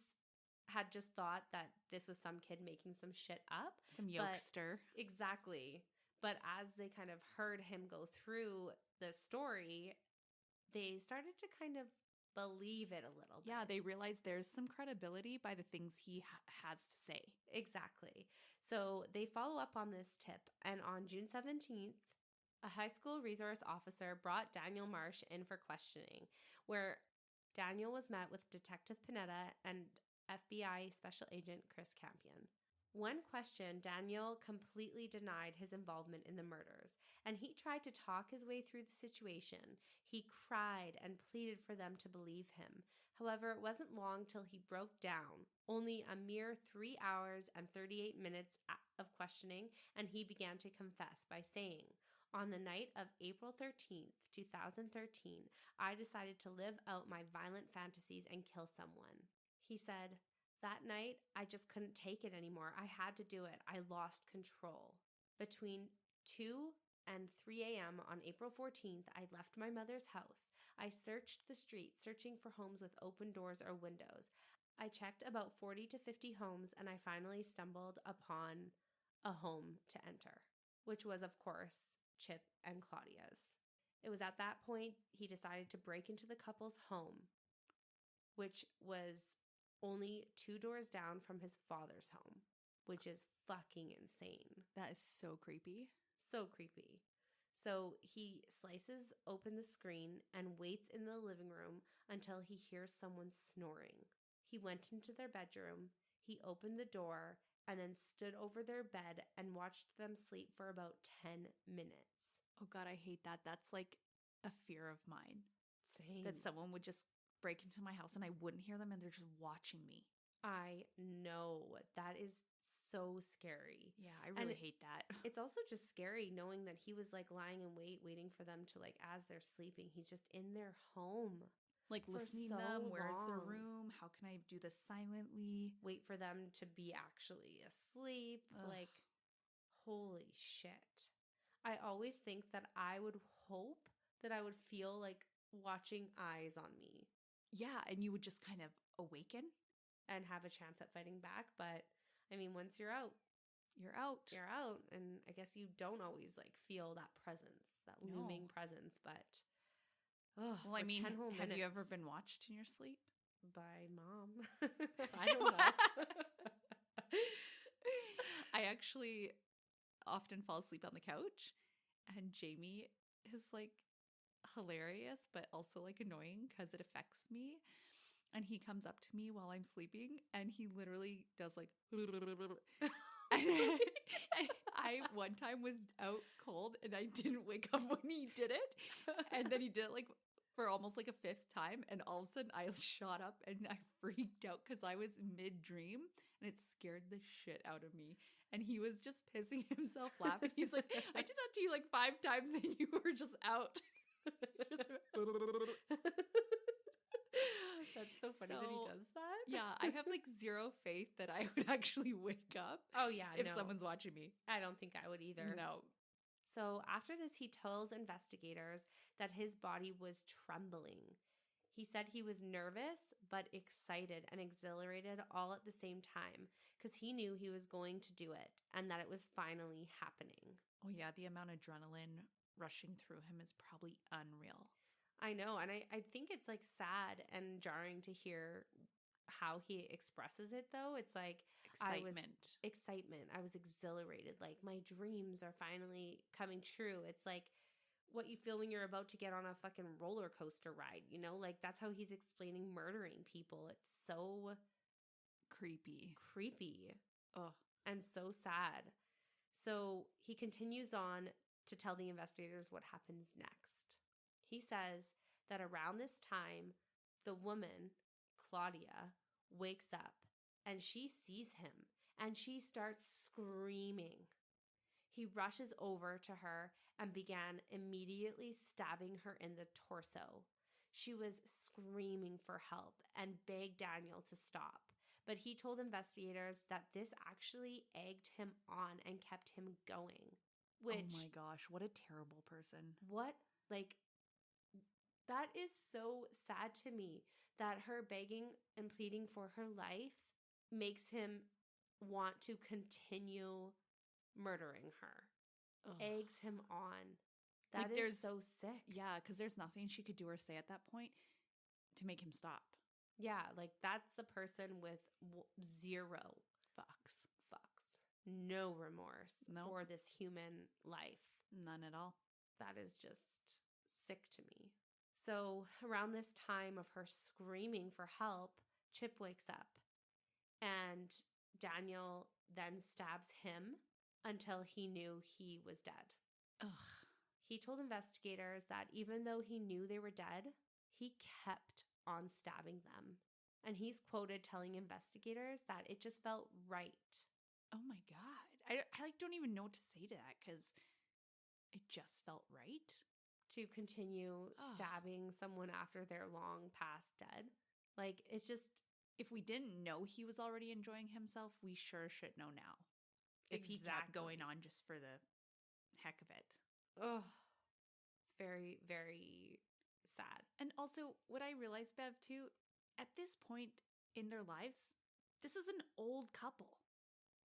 had just thought that this was some kid making some shit up. Some youngster. Exactly. But as they kind of heard him go through the story, they started to kind of believe it a little bit. Yeah, they realized there's some credibility by the things he has to say. Exactly. So they follow up on this tip, and on June 17th, a high school resource officer brought Danial Marsh in for questioning, where Daniel was met with Detective Panetta and FBI Special Agent Chris Campion. When questioned, Daniel completely denied his involvement in the murders, and he tried to talk his way through the situation. He cried and pleaded for them to believe him. However, it wasn't long till he broke down. Only a mere 3 hours and 38 minutes of questioning, and he began to confess by saying, "On the night of April 13th, 2013, I decided to live out my violent fantasies and kill someone." He said, "That night, I just couldn't take it anymore. I had to do it. I lost control." Between 2 and 3 a.m. on April 14th, I left my mother's house. I searched the street, searching for homes with open doors or windows. I checked about 40 to 50 homes, and I finally stumbled upon a home to enter, which was, of course, Chip and Claudia's. It was at that point he decided to break into the couple's home, which was only 2 doors down from his father's home, which is fucking insane. That is so creepy. So creepy. So he slices open the screen and waits in the living room until he hears someone snoring. He went into their bedroom, he opened the door, and then stood over their bed and watched them sleep for about 10 minutes. Oh God, I hate that. That's like a fear of mine. Same. That someone would just break into my house and I wouldn't hear them and they're just watching me. I know. That is so scary. Yeah, I really hate that. It's also just scary knowing that he was like lying in wait, waiting for them to like, as they're sleeping, he's just in their home. Like listening to them, where's their room? How can I do this silently? Wait for them to be actually asleep. Ugh. Like, holy shit. I always think that I would hope that I would feel like watching eyes on me. Yeah, and you would just kind of awaken. And have a chance at fighting back. But, I mean, once you're out. You're out. You're out. And I guess you don't always, like, feel that presence, that looming presence. But, well, I mean, have you ever been watched in your sleep? By mom. I don't know. I actually often fall asleep on the couch. And Jamie is, like, hilarious, but also, like, annoying because it affects me. And he comes up to me while I'm sleeping and he literally does like and I one time was out cold and I didn't wake up when he did it. And then he did it like for almost like a 5th time. And all of a sudden I shot up and I freaked out because I was mid-dream and it scared the shit out of me. And he was just pissing himself laughing. He's like, "I did that to you like 5 times and you were just out." That's so funny that he does that. Yeah, I have like zero faith that I would actually wake up. Oh yeah, if someone's watching me. I don't think I would either. No. So after this, he tells investigators that his body was trembling. He said he was nervous, but excited and exhilarated all at the same time because he knew he was going to do it and that it was finally happening. Oh yeah, the amount of adrenaline rushing through him is probably unreal. I know, and I think it's like sad and jarring to hear how he expresses it though. It's like excitement. I was exhilarated. Like my dreams are finally coming true. It's like what you feel when you're about to get on a fucking roller coaster ride, you know? Like that's how he's explaining murdering people. It's so creepy. Ugh. And so sad. So he continues on to tell the investigators what happens next. He says that around this time, the woman, Claudia, wakes up and she sees him and she starts screaming. He rushes over to her and began immediately stabbing her in the torso. She was screaming for help and begged Danial to stop. But he told investigators that this actually egged him on and kept him going. Which, oh my gosh, what a terrible person. That is so sad to me that her begging and pleading for her life makes him want to continue murdering her. Ugh. Eggs him on. That is so sick. Yeah, because there's nothing she could do or say at that point to make him stop. Yeah, like that's a person with zero fucks. No remorse Nope. for this human life. None at all. That is just sick to me. So around this time of her screaming for help, Chip wakes up and Danial then stabs him until he knew he was dead. Ugh. He told investigators that even though he knew they were dead, he kept on stabbing them. And he's quoted telling investigators that it just felt right. Oh my God. I don't even know what to say to that because it just felt right. To continue stabbing someone after they're long past dead. Like, it's just... If we didn't know he was already enjoying himself, we sure should know now. If he kept going on just for the heck of it. Oh, it's very, very sad. And also, what I realized, Bev, too, at this point in their lives, this is an old couple.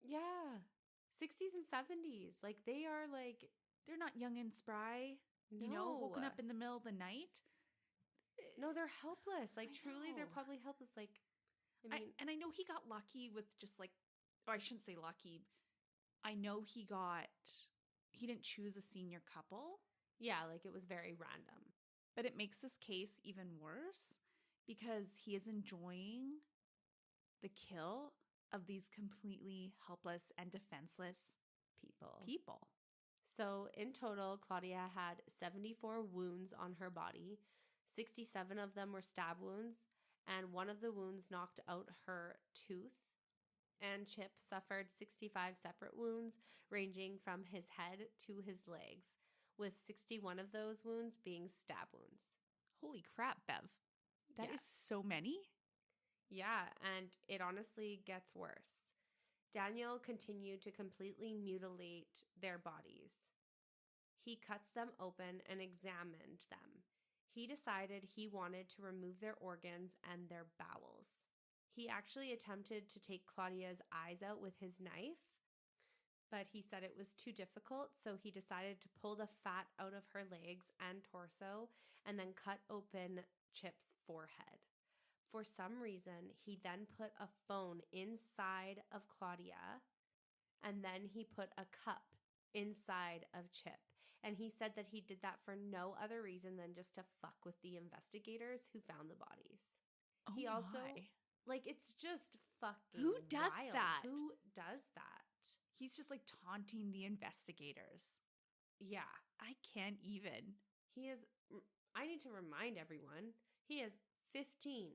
Yeah. 60s and 70s. Like, they are like... They're not young and spry, woken up in the middle of the night. No, they're helpless. Like, truly, they're probably helpless. Like, I mean... And I know he got lucky with just like... Or I shouldn't say lucky. I know he didn't choose a senior couple. Yeah, like, it was very random. But it makes this case even worse because he is enjoying the kill of these completely helpless and defenseless people. So in total, Claudia had 74 wounds on her body. 67 of them were stab wounds, and one of the wounds knocked out her tooth. And Chip suffered 65 separate wounds ranging from his head to his legs, with 61 of those wounds being stab wounds. Holy crap, Bev. That is so many. Yeah, and it honestly gets worse. Danial continued to completely mutilate their bodies. He cuts them open and examined them. He decided he wanted to remove their organs and their bowels. He actually attempted to take Claudia's eyes out with his knife, but he said it was too difficult, so he decided to pull the fat out of her legs and torso and then cut open Chip's forehead. For some reason, he then put a phone inside of Claudia, and then he put a cup inside of Chip. And he said that he did that for no other reason than just to fuck with the investigators who found the bodies. Oh he also, my. It's just fucking Who does wild. that? Who does that? He's just like taunting the investigators. Yeah. I can't even. I need to remind everyone, he is 15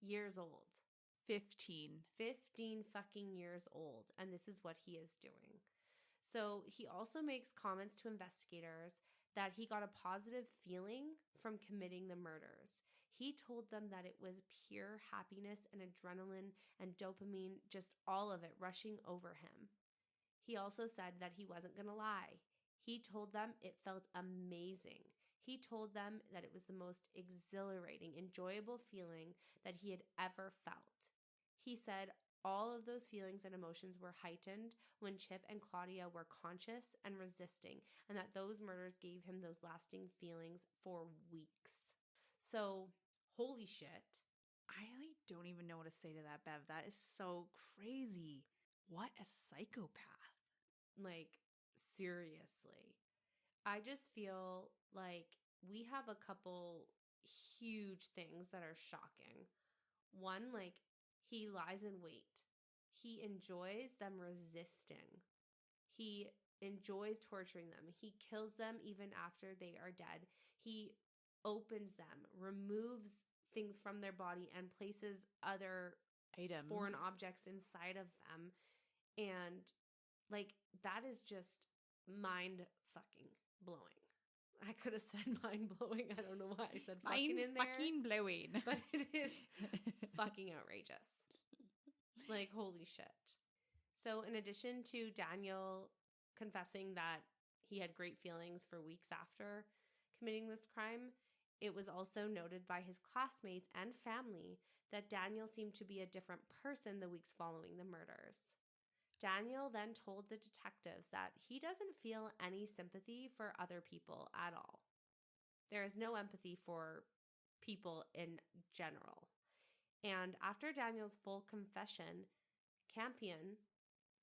years old. 15 fucking years old. And this is what he is doing. So he also makes comments to investigators that he got a positive feeling from committing the murders. He told them that it was pure happiness and adrenaline and dopamine, just all of it rushing over him. He also said that he wasn't going to lie. He told them it felt amazing. He told them that it was the most exhilarating, enjoyable feeling that he had ever felt. He said all of those feelings and emotions were heightened when Chip and Claudia were conscious and resisting, and that those murders gave him those lasting feelings for weeks. So, holy shit. I don't even know what to say to that, Bev. That is so crazy. What a psychopath. Like, seriously. I just feel like we have a couple huge things that are shocking. One, like, he lies in wait. He enjoys them resisting. He enjoys torturing them. He kills them even after they are dead. He opens them, removes things from their body, and places other items, foreign objects inside of them. And, like, that is just mind fucking blowing. I could have said mind blowing. I don't know why I said fucking Mind in there. fucking blowing. But it is fucking outrageous. Like, holy shit. So in addition to Daniel confessing that he had great feelings for weeks after committing this crime, it was also noted by his classmates and family that Daniel seemed to be a different person the weeks following the murders. Daniel then told the detectives that he doesn't feel any sympathy for other people at all. There is no empathy for people in general. And after Daniel's full confession, Campion,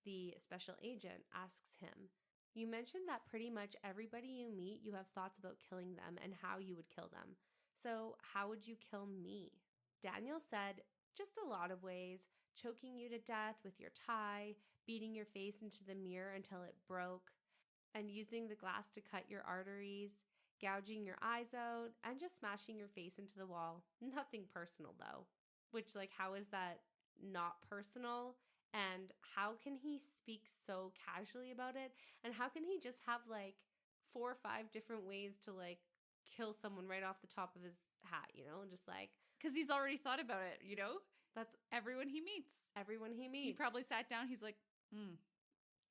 the special agent, asks him, "You mentioned that pretty much everybody you meet, you have thoughts about killing them and how you would kill them. So how would you kill me?" Daniel said, "Just a lot of ways. Choking you to death with your tie, beating your face into the mirror until it broke, and using the glass to cut your arteries, gouging your eyes out, and just smashing your face into the wall. Nothing personal, though." Which, like, how is that not personal? And how can he speak so casually about it? And how can he just have, like, 4 or 5 different ways to, like, kill someone right off the top of his hat, you know? Just, like... Because he's already thought about it, you know? That's everyone he meets. Everyone he meets. He probably sat down. He's like,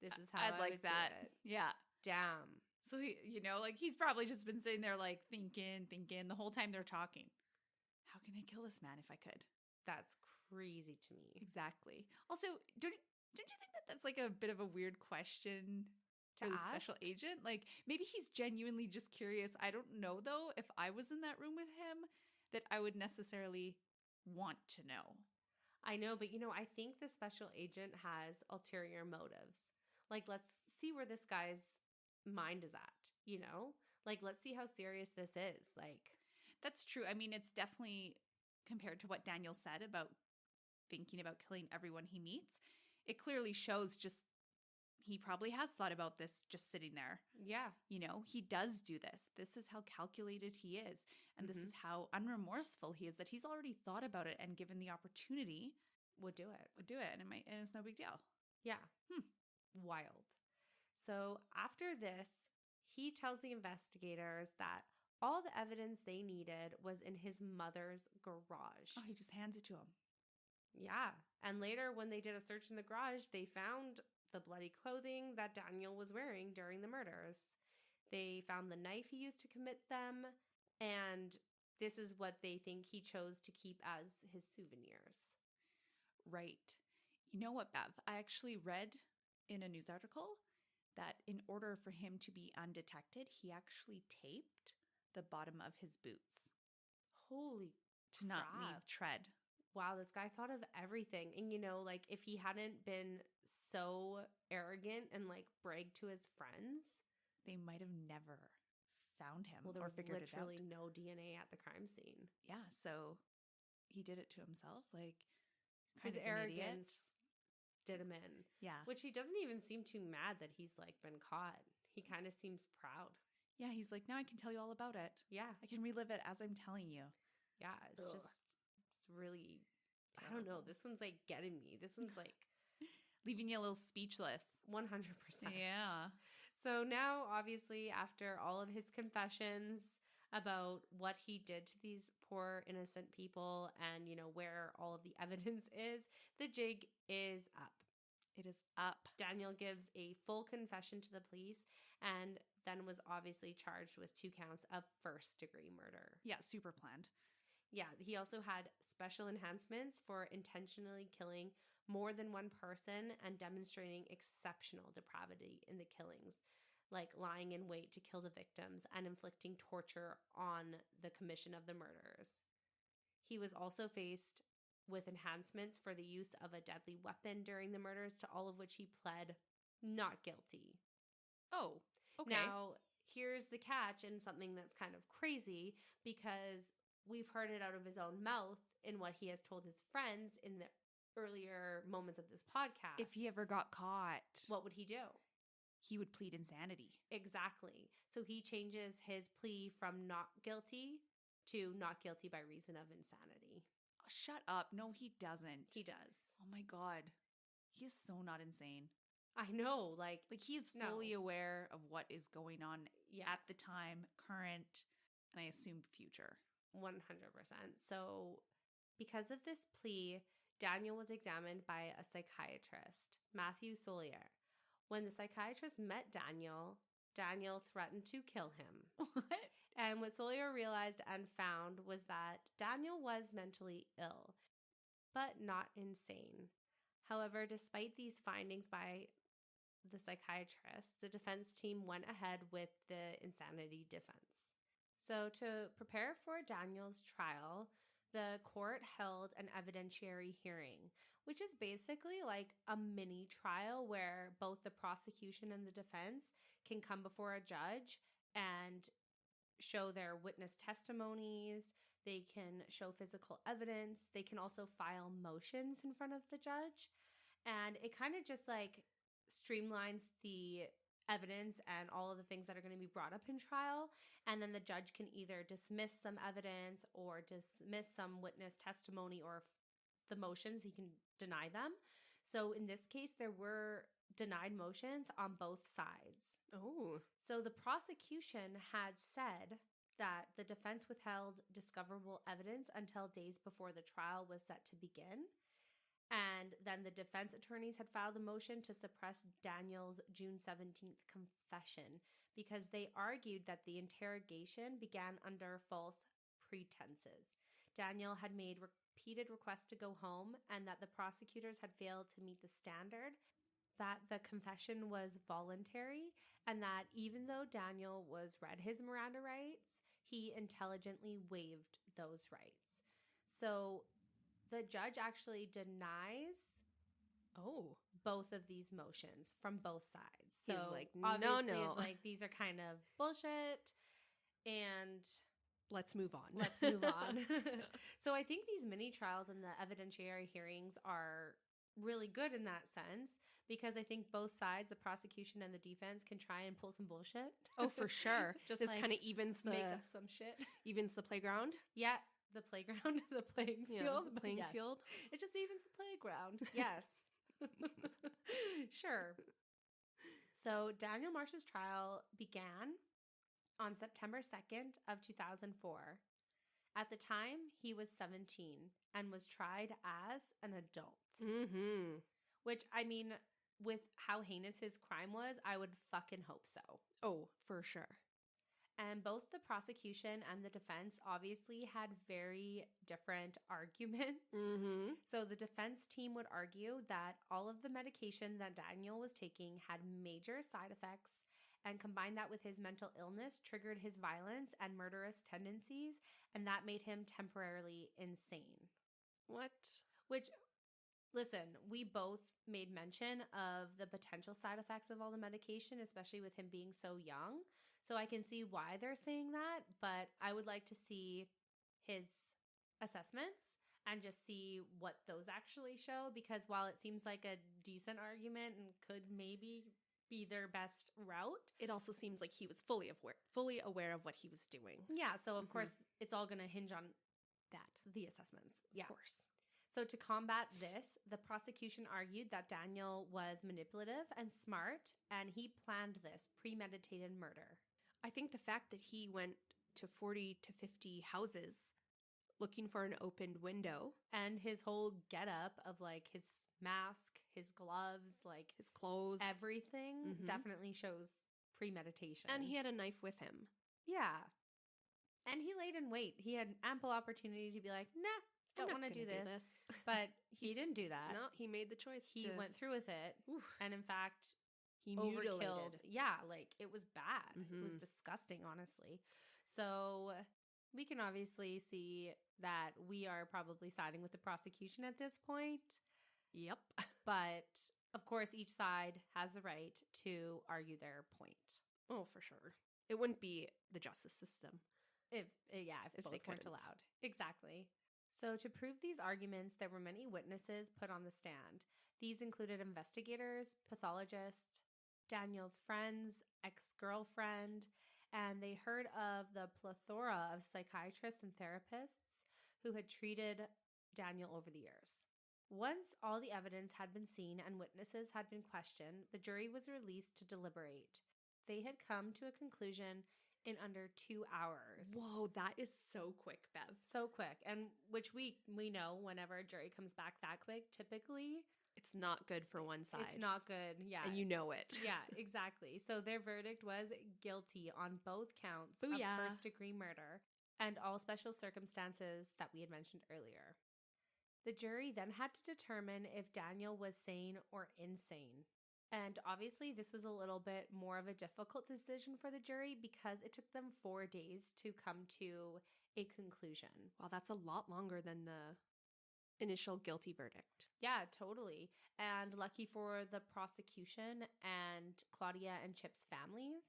this is how I'd like that. Do it. Yeah. Damn. So he, you know, like he's probably just been sitting there like thinking the whole time they're talking. How can I kill this man if I could? That's crazy to me. Exactly. Also, don't you think that that's like a bit of a weird question to the ask? Special agent? Like maybe he's genuinely just curious. I don't know though. If I was in that room with him, that I would necessarily want to know. I know, but you know, I think the special agent has ulterior motives. Like, let's see where this guy's mind is at, you know? Like, let's see how serious this is. Like, that's true. I mean, it's definitely compared to what Daniel said about thinking about killing everyone he meets. It clearly shows just he probably has thought about this just sitting there. Yeah. You know, he does do this. This is how calculated he is. And this is how unremorseful he is, that he's already thought about it and given the opportunity would do it. And it's no big deal. Yeah. Wild. So after this, he tells the investigators that all the evidence they needed was in his mother's garage. Oh, he just hands it to him. Yeah. And later when they did a search in the garage, they found the bloody clothing that Daniel was wearing during the murders. They found the knife he used to commit them, and this is what they think he chose to keep as his souvenirs. Right. You know what, Bev? I actually read in a news article that in order for him to be undetected, he actually taped the bottom of his boots. Holy to not leave tread. Wow, this guy thought of everything. And, you know, like, if he hadn't been so arrogant and, like, bragged to his friends, they might have never found him. Well, there was literally it out. No DNA at the crime scene. Yeah, so he did it to himself. Like, his arrogance did him in. Yeah. Which he doesn't even seem too mad that he's, like, been caught. He kind of seems proud. Yeah, he's like, now I can tell you all about it. Yeah. I can relive it as I'm telling you. Yeah, it's just... It's really, terrible. I don't know. This one's like getting me. This one's like leaving you a little speechless. 100%. Yeah. So now, obviously, after all of his confessions about what he did to these poor innocent people and, you know, where all of the evidence is, the jig is up. It is up. Daniel gives a full confession to the police and then was obviously charged with 2 counts of first-degree murder. Yeah, super planned. Yeah, he also had special enhancements for intentionally killing more than one person and demonstrating exceptional depravity in the killings, like lying in wait to kill the victims and inflicting torture on the commission of the murders. He was also faced with enhancements for the use of a deadly weapon during the murders, to all of which he pled not guilty. Oh, okay. Now, here's the catch, and something that's kind of crazy, because we've heard it out of his own mouth in what he has told his friends in the earlier moments of this podcast. If he ever got caught, what would he do? He would plead insanity. Exactly. So he changes his plea from not guilty to not guilty by reason of insanity. Oh, shut up. No, he doesn't. He does. Oh my God. He is so not insane. I know, like he's no. fully aware of what is going on Yeah. at the time, current, and I assume future. 100%. So because of this plea, Daniel was examined by a psychiatrist, Matthew Solier. When the psychiatrist met Daniel, Daniel threatened to kill him. What? And what Solier realized and found was that Daniel was mentally ill, but not insane. However, despite these findings by the psychiatrist, the defense team went ahead with the insanity defense. So, to prepare for Daniel's trial, the court held an evidentiary hearing, which is basically like a mini trial where both the prosecution and the defense can come before a judge and show their witness testimonies. They can show physical evidence. They can also file motions in front of the judge. And it kind of just like streamlines the evidence and all of the things that are going to be brought up in trial. And then the judge can either dismiss some evidence or dismiss some witness testimony, or the motions, he can deny them. So in this case, there were denied motions on both sides. Oh. So the prosecution had said that the defense withheld discoverable evidence until days before the trial was set to begin. And then the defense attorneys had filed a motion to suppress Daniel's June 17th confession because they argued that the interrogation began under false pretenses. Daniel had made repeated requests to go home, and that the prosecutors had failed to meet the standard, that the confession was voluntary, and that even though Daniel was read his Miranda rights, he intelligently waived those rights. So the judge actually denies both of these motions from both sides. So he's like, obviously no. it's like, these are kind of bullshit, and let's move on. let's move on. So I think these mini trials and the evidentiary hearings are really good in that sense, because I think both sides, the prosecution and the defense, can try and pull some bullshit. Oh, for sure. Just this like kind of evens the make up some shit. evens the playground. Yeah, the playground, the playing field. The playing Yes. field. It just evens the playground. Yes. Sure. So Daniel Marsh's trial began on September 2nd of 2004. At the time, he was 17 and was tried as an adult. Mm-hmm. Which, I mean, with how heinous his crime was, I would fucking hope so. Oh, for sure. And both the prosecution and the defense obviously had very different arguments. Mm-hmm. So the defense team would argue that all of the medication that Daniel was taking had major side effects, and combined that with his mental illness triggered his violence and murderous tendencies, and that made him temporarily insane. What? Which, listen, we both made mention of the potential side effects of all the medication, especially with him being so young. So I can see why they're saying that, but I would like to see his assessments and just see what those actually show, because while it seems like a decent argument and could maybe be their best route, It also seems like he was fully aware of what he was doing. yeah, so of Mhm. course it's all going to hinge on That. the assessments. Yeah. Of course. So to combat this, the prosecution argued that Daniel was manipulative and smart, and he planned this premeditated murder. I think the fact that he went to 40 to 50 houses looking for an opened window, And his whole getup of like his mask, his gloves, like his clothes, everything Mhm. definitely shows premeditation. and he had a knife with him. yeah. And he laid in wait. He had ample opportunity to be like, nah, don't I'm not want to do gonna this. But he He's- didn't do that. No, he made the choice. He went through with it. Oof. And in fact, He overkilled. mutilated. Yeah, like it was bad. It was Mhm. disgusting, honestly. So we can obviously see that we are probably siding with the prosecution at this point. Yep. But of course, each side has the right to argue their point. Oh, for sure. It wouldn't be the justice system. If If both they weren't couldn't. allowed. Exactly. So to prove these arguments, there were many witnesses put on the stand. These included investigators, pathologists, Daniel's friends, ex-girlfriend, and they heard of the plethora of psychiatrists and therapists who had treated Daniel over the years. Once all the evidence had been seen and witnesses had been questioned, the jury was released to deliberate. They had come to a conclusion in under 2 hours. Whoa, that is so quick, Bev. So quick. And which we know whenever a jury comes back that quick, typically it's not good for one side. It's not good. Yeah. And you know it. Yeah, exactly. So their verdict was guilty on both counts of first-degree murder and all special circumstances that we had mentioned earlier. The jury then had to determine if Danial was sane or insane. And obviously, this was a little bit more of a difficult decision for the jury because it took them 4 days to come to a conclusion. Well, that's a lot longer than the initial guilty verdict. Yeah, totally. And lucky for the prosecution and Claudia and Chip's families,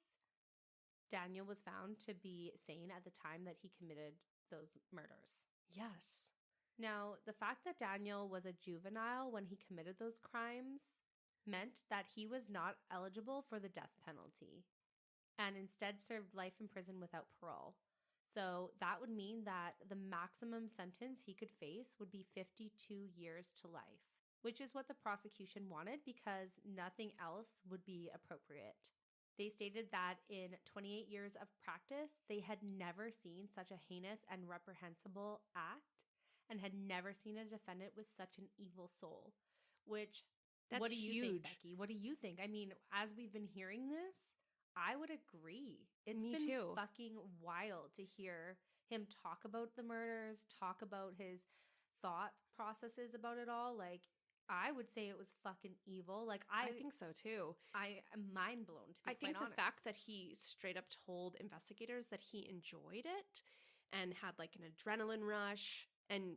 Danial was found to be sane at the time that he committed those murders. Yes. Now, the fact that Danial was a juvenile when he committed those crimes meant that he was not eligible for the death penalty and instead served life in prison without parole. So that would mean that the maximum sentence he could face would be 52 years to life, which is what the prosecution wanted because nothing else would be appropriate. They stated that in 28 years of practice, they had never seen such a heinous and reprehensible act and had never seen a defendant with such an evil soul, which, that's what do you huge. think, Becky? What do you think? I mean, as we've been hearing this, I would agree. It's Me been too. fucking wild to hear him talk about the murders, talk about his thought processes about it all. Like, I would say it was fucking evil. Like, I think so too. I am mind blown, to be I think quite the fact that he straight up told investigators that he enjoyed it and had like an adrenaline rush and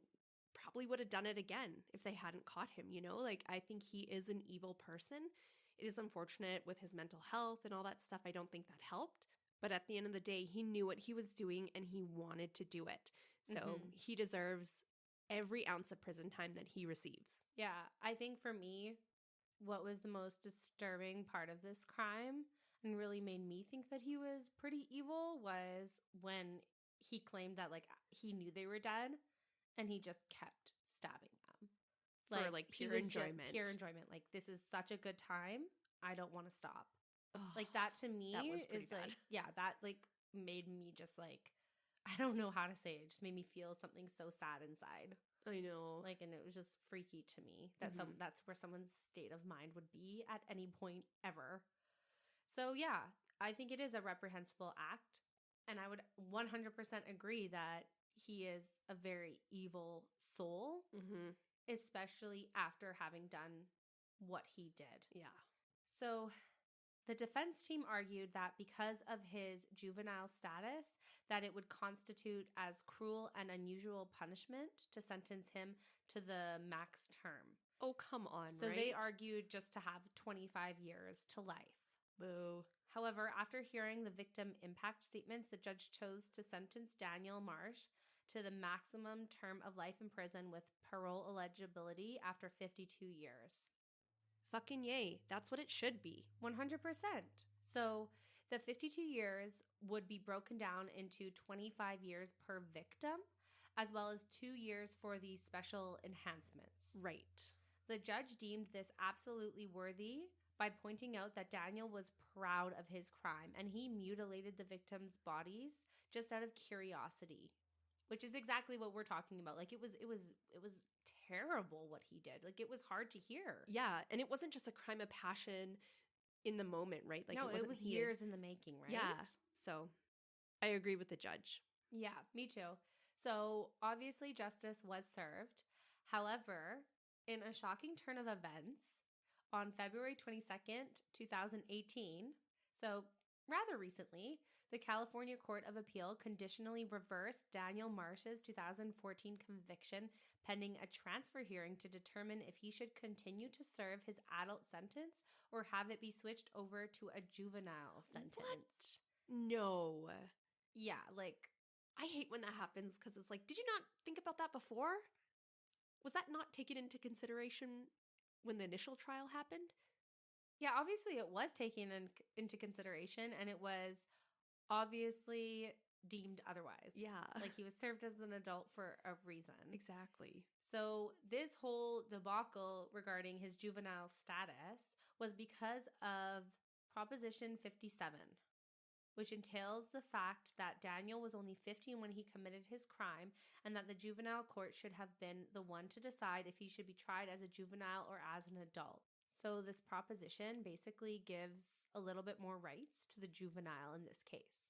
probably would have done it again if they hadn't caught him, you know? Like, I think he is an evil person. It is unfortunate with his mental health and all that stuff. I don't think that helped. But at the end of the day, he knew what he was doing and he wanted to do it. So he deserves every ounce of prison time that he receives. Yeah, I think for me, what was the most disturbing part of this crime and really made me think that he was pretty evil was when he claimed that, like, he knew they were dead and he just kept stabbing them. For, like, pure enjoyment. Pure enjoyment. Like, this is such a good time. I don't want to stop. Ugh, like, that to me that was is, pretty bad. like, yeah, that, like, made me just, like, I don't know how to say it. It just made me feel something so sad inside. I know. Like, and it was just freaky to me that that's where someone's state of mind would be at any point ever. So, yeah, I think it is a reprehensible act. And I would 100% agree that he is a very evil soul, especially after having done what he did. Yeah. So the defense team argued that because of his juvenile status, that it would constitute as cruel and unusual punishment to sentence him to the max term. Oh, come on, So right? they argued just to have 25 years to life. Boo. However, after hearing the victim impact statements, the judge chose to sentence Danial Marsh to the maximum term of life in prison with parole eligibility after 52 years. Fucking yay. That's what it should be. 100%. So the 52 years would be broken down into 25 years per victim, as well as 2 years for the special enhancements. Right. The judge deemed this absolutely worthy by pointing out that Danial was proud of his crime and he mutilated the victims' bodies just out of curiosity, which is exactly what we're talking about. Like, it was terrible what he did. Like, it was hard to hear. Yeah, and it wasn't just a crime of passion in the moment, right? Like, no, it was years in the making, right? Yeah. So I agree with the judge. Yeah, me too. So obviously justice was served. However, in a shocking turn of events, on February 22nd, 2018, so rather recently, the California Court of Appeal conditionally reversed Danial Marsh's 2014 conviction pending a transfer hearing to determine if he should continue to serve his adult sentence or have it be switched over to a juvenile sentence. What? No. Yeah, like, I hate when that happens because it's like, did you not think about that before? Was that not taken into consideration when the initial trial happened? Yeah, obviously it was taken into consideration, and it was obviously deemed otherwise. Yeah. Like he was served as an adult for a reason. Exactly. So this whole debacle regarding his juvenile status was because of Proposition 57, which entails the fact that Danial was only 15 when he committed his crime and that the juvenile court should have been the one to decide if he should be tried as a juvenile or as an adult. So this proposition basically gives a little bit more rights to the juvenile in this case.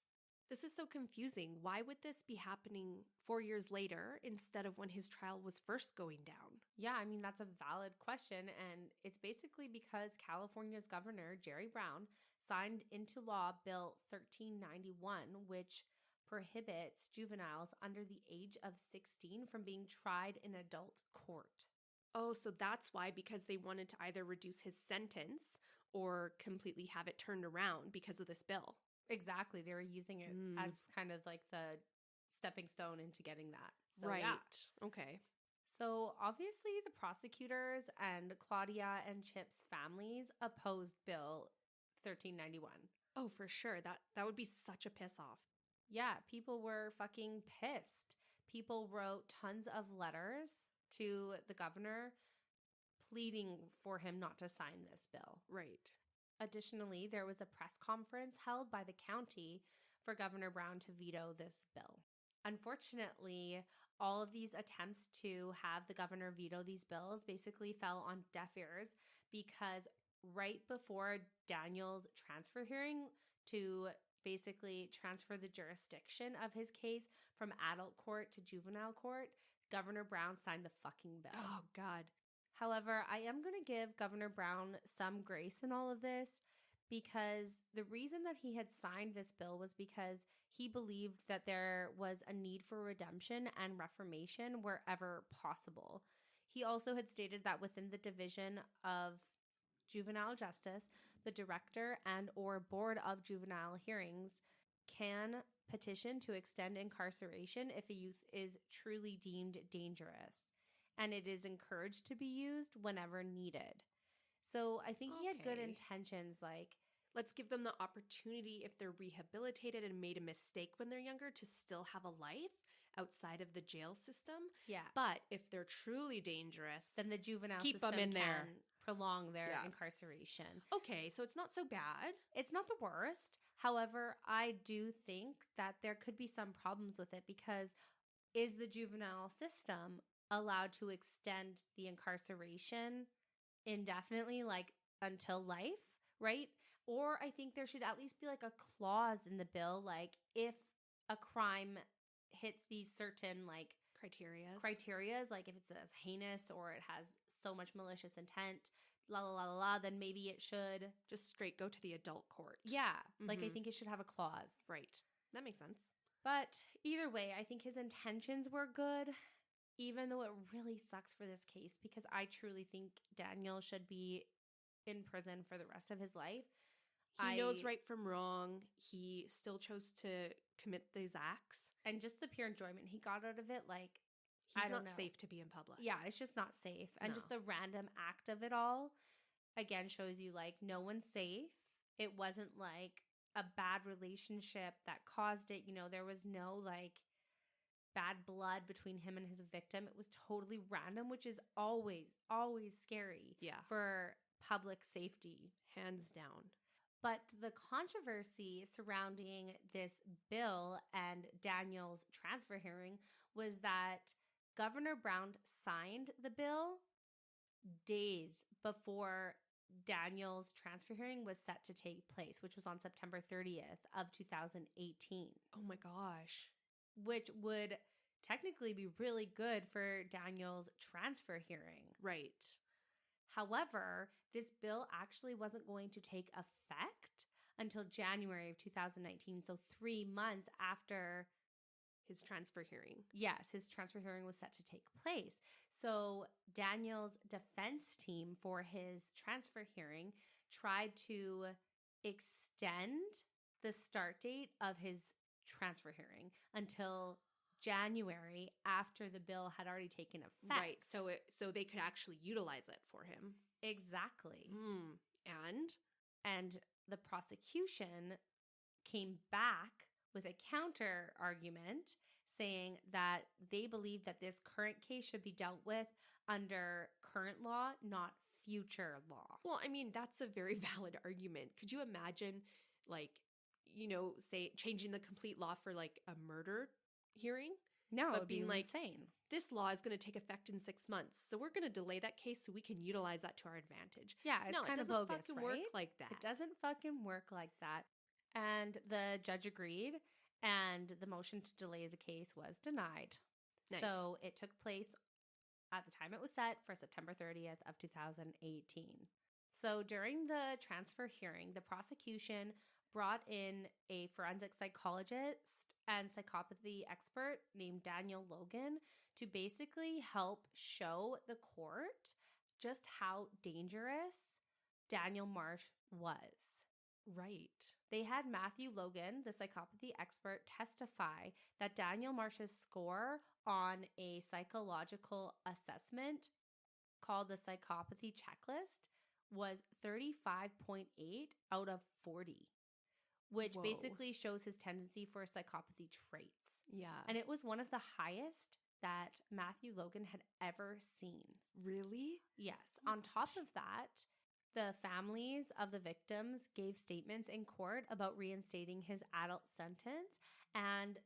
This is so confusing. Why would this be happening 4 years later instead of when his trial was first going down? Yeah, I mean, that's a valid question. And it's basically because California's governor, Jerry Brown, signed into law Bill 1391, which prohibits juveniles under the age of 16 from being tried in adult court. Oh, so that's why, because they wanted to either reduce his sentence or completely have it turned around because of this bill. Exactly. They were using it as kind of like the stepping stone into getting that. So, right. Yeah. Okay. So obviously the prosecutors and Claudia and Chip's families opposed Bill 1391. Oh, for sure. That would be such a piss off. Yeah, people were fucking pissed. People wrote tons of letters to the governor pleading for him not to sign this bill. Right. Additionally, there was a press conference held by the county for Governor Brown to veto this bill. Unfortunately, all of these attempts to have the governor veto these bills basically fell on deaf ears because right before Danial's transfer hearing to basically transfer the jurisdiction of his case from adult court to juvenile court, Governor Brown signed the fucking bill. Oh, God. However, I am going to give Governor Brown some grace in all of this because the reason that he had signed this bill was because he believed that there was a need for redemption and reformation wherever possible. He also had stated that within the Division of Juvenile Justice, the director and or board of juvenile hearings can petition to extend incarceration if a youth is truly deemed dangerous, and it is encouraged to be used whenever needed. So I think he had good intentions, like, let's give them the opportunity, if they're rehabilitated and made a mistake when they're younger, to still have a life outside of the jail system. Yeah. But if they're truly dangerous, then the juvenile keep system them in can there. Prolong their incarceration. Okay, so it's not so bad. It's not the worst. However, I do think that there could be some problems with it because is the juvenile system allowed to extend the incarceration indefinitely, like until life, right? Or I think there should at least be like a clause in the bill, like if a crime hits these certain like criterias, like if it's as heinous or it has so much malicious intent, then maybe it should just straight go to the adult court. Yeah, like I think it should have a clause. Right. That makes sense. But either way, I think his intentions were good, even though it really sucks for this case because I truly think Danial should be in prison for the rest of his life. He knows right from wrong. He still chose to commit these acts. And just the pure enjoyment he got out of it, like, he's not safe to be in public. Yeah, it's just not safe. And just the random act of it all, again, shows you, like, no one's safe. It wasn't, like, a bad relationship that caused it. You know, there was no, like, bad blood between him and his victim. It was totally random, which is always, always scary for public safety. Hands down. But the controversy surrounding this bill and Danial's transfer hearing was that Governor Brown signed the bill days before Danial's transfer hearing was set to take place, which was on September 30th of 2018. Oh my gosh. Which would technically be really good for Danial's transfer hearing. Right. However, this bill actually wasn't going to take effect until January of 2019, so 3 months after his transfer hearing. Yes, his transfer hearing was set to take place. So Danial's defense team for his transfer hearing tried to extend the start date of his transfer hearing until January after the bill had already taken effect. Right. So they could actually utilize it for him. Exactly. And the prosecution came back with a counter argument saying that they believe that this current case should be dealt with under current law, not future law. Well, I mean, that's a very valid argument. Could you imagine, like, say changing the complete law for like a murder hearing? No, But it would be being like, insane. This law is going to take effect in 6 months, so we're going to delay that case so we can utilize that to our advantage. Yeah, it's No, kind it of doesn't bogus, fucking right? work like that. It doesn't fucking work like that. And the judge agreed, and the motion to delay the case was denied. Nice. So it took place at the time it was set for September 30th of 2018. So during the transfer hearing, the prosecution brought in a forensic psychologist and psychopathy expert named Danial Logan to basically help show the court just how dangerous Daniel Marsh was. Right. They had Matthew Logan, the psychopathy expert, testify that Daniel Marsh's score on a psychological assessment called the psychopathy checklist was 35.8 out of 40, which Whoa. basically shows his tendency for psychopathy traits. Yeah. And it was one of the highest that Matthew Logan had ever seen. Really? Yes. Oh my On top gosh. of that, the families of the victims gave statements in court about reinstating his adult sentence, and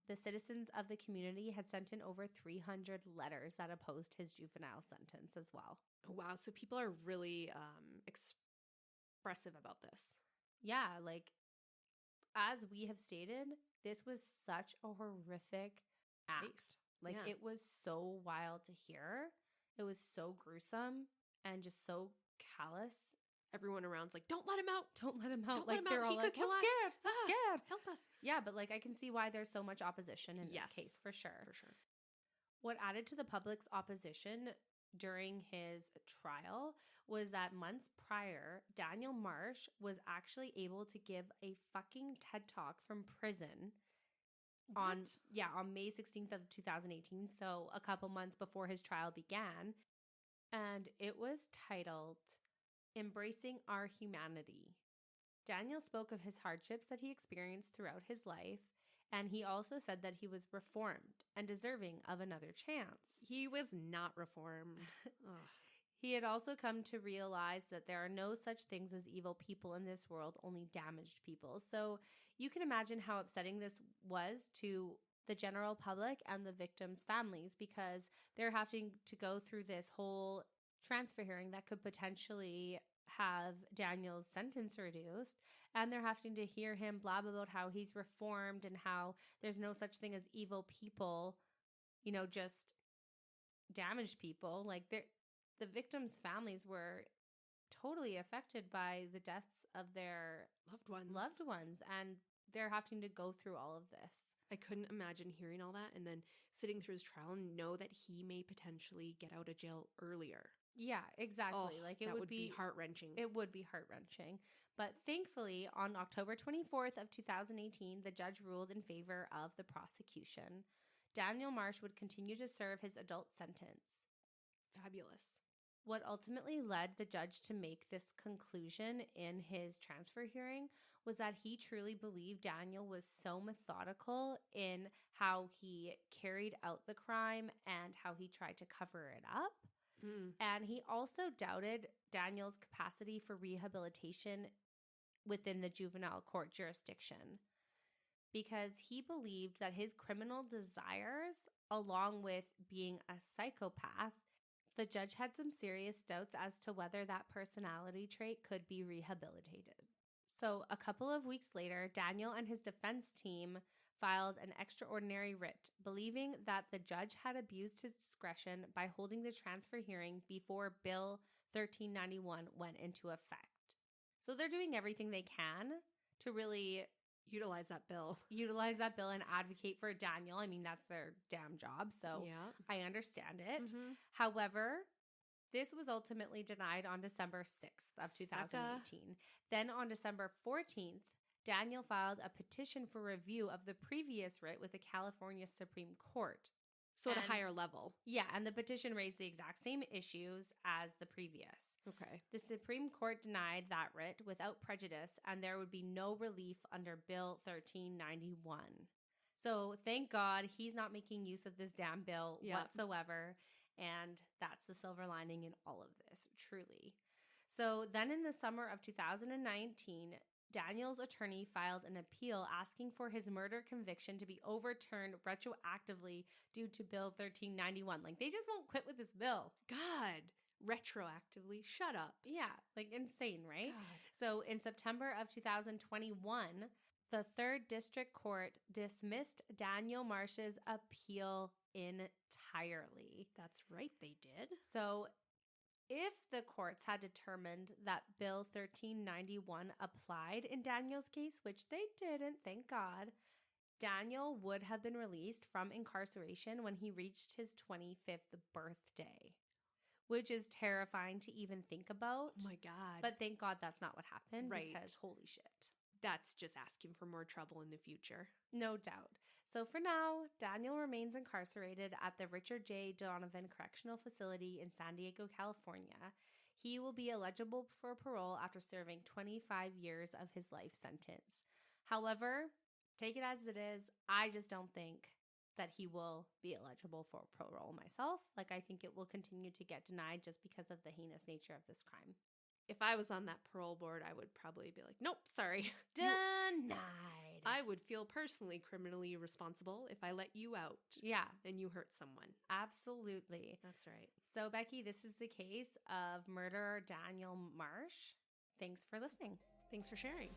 the citizens of the community had sent in over 300 letters that opposed his juvenile sentence as well. Wow. So people are really expressive about this. Yeah, like, as we have stated, this was such a horrific act. Case. Like, Yeah. it was so wild to hear. It was so gruesome and just so callous. Everyone around's like, don't let him out. Don't let him out. Don't let Like, him they're out. all He like, could kill we're us. scared. We're Ah, scared. Help us. Yeah, but like, I can see why there's so much opposition in Yes. this case, for sure. For sure. What added to the public's opposition during his trial was that months prior, Daniel Marsh was actually able to give a fucking TED Talk from prison on May 16th of 2018, so a couple months before his trial began, and it was titled Embracing Our Humanity. Daniel spoke of his hardships that he experienced throughout his life, and he also said that he was reformed and deserving of another chance. He was not reformed. Ugh. He had also come to realize that there are no such things as evil people in this world, only damaged people. So you can imagine how upsetting this was to the general public and the victims' families, because they're having to go through this whole transfer hearing that could potentially have Daniel's sentence reduced, and they're having to hear him blab about how he's reformed and how there's no such thing as evil people, just damaged people. Like, the victims' families were totally affected by the deaths of their loved ones, and they're having to go through all of this. I couldn't imagine hearing all that and then sitting through his trial and know that he may potentially get out of jail earlier. Yeah, exactly. Oh, like, it that would be heart-wrenching. It would be heart-wrenching. But thankfully, on October 24th of 2018, the judge ruled in favor of the prosecution. Daniel Marsh would continue to serve his adult sentence. Fabulous. What ultimately led the judge to make this conclusion in his transfer hearing was that he truly believed Daniel was so methodical in how he carried out the crime and how he tried to cover it up. And he also doubted Daniel's capacity for rehabilitation within the juvenile court jurisdiction, because he believed that his criminal desires, along with being a psychopath, the judge had some serious doubts as to whether that personality trait could be rehabilitated. So a couple of weeks later, Daniel and his defense team filed an extraordinary writ, believing that the judge had abused his discretion by holding the transfer hearing before Bill 1391 went into effect. So they're doing everything they can to really utilize that bill and advocate for Daniel. I mean, that's their damn job, so yeah. I understand it. Mm-hmm. However, this was ultimately denied on December 6th of 2018. Then on December 14th, Daniel filed a petition for review of the previous writ with the California Supreme Court. So at a And- higher level. Yeah, and the petition raised the exact same issues as the previous. Okay. The Supreme Court denied that writ without prejudice, and there would be no relief under Bill 1391. So thank God he's not making use of this damn bill Yeah. whatsoever, and that's the silver lining in all of this, truly. So then in the summer of 2019, Daniel's attorney filed an appeal asking for his murder conviction to be overturned retroactively due to Bill 1391. Like, they just won't quit with this bill. God. Retroactively. Shut up. Yeah, like insane, right? God. So in September of 2021, the 3rd District Court dismissed Daniel Marsh's appeal entirely. That's right, they did. So if the courts had determined that Bill 1391 applied in Daniel's case, which they didn't, thank God, Daniel would have been released from incarceration when he reached his 25th birthday, which is terrifying to even think about. Oh my God. But thank God that's not what happened, Right. because holy shit. That's just asking for more trouble in the future. No doubt. So for now, Daniel remains incarcerated at the Richard J. Donovan Correctional Facility in San Diego, California. He will be eligible for parole after serving 25 years of his life sentence. However, take it as it is, I just don't think that he will be eligible for parole myself. Like, I think it will continue to get denied just because of the heinous nature of this crime. If I was on that parole board, I would probably be like, nope, sorry. Denied. I would feel personally criminally responsible if I let you out Yeah, and you hurt someone. absolutely. That's right. So, Becky, this is the case of murderer Daniel Marsh. Thanks for listening. Thanks for sharing.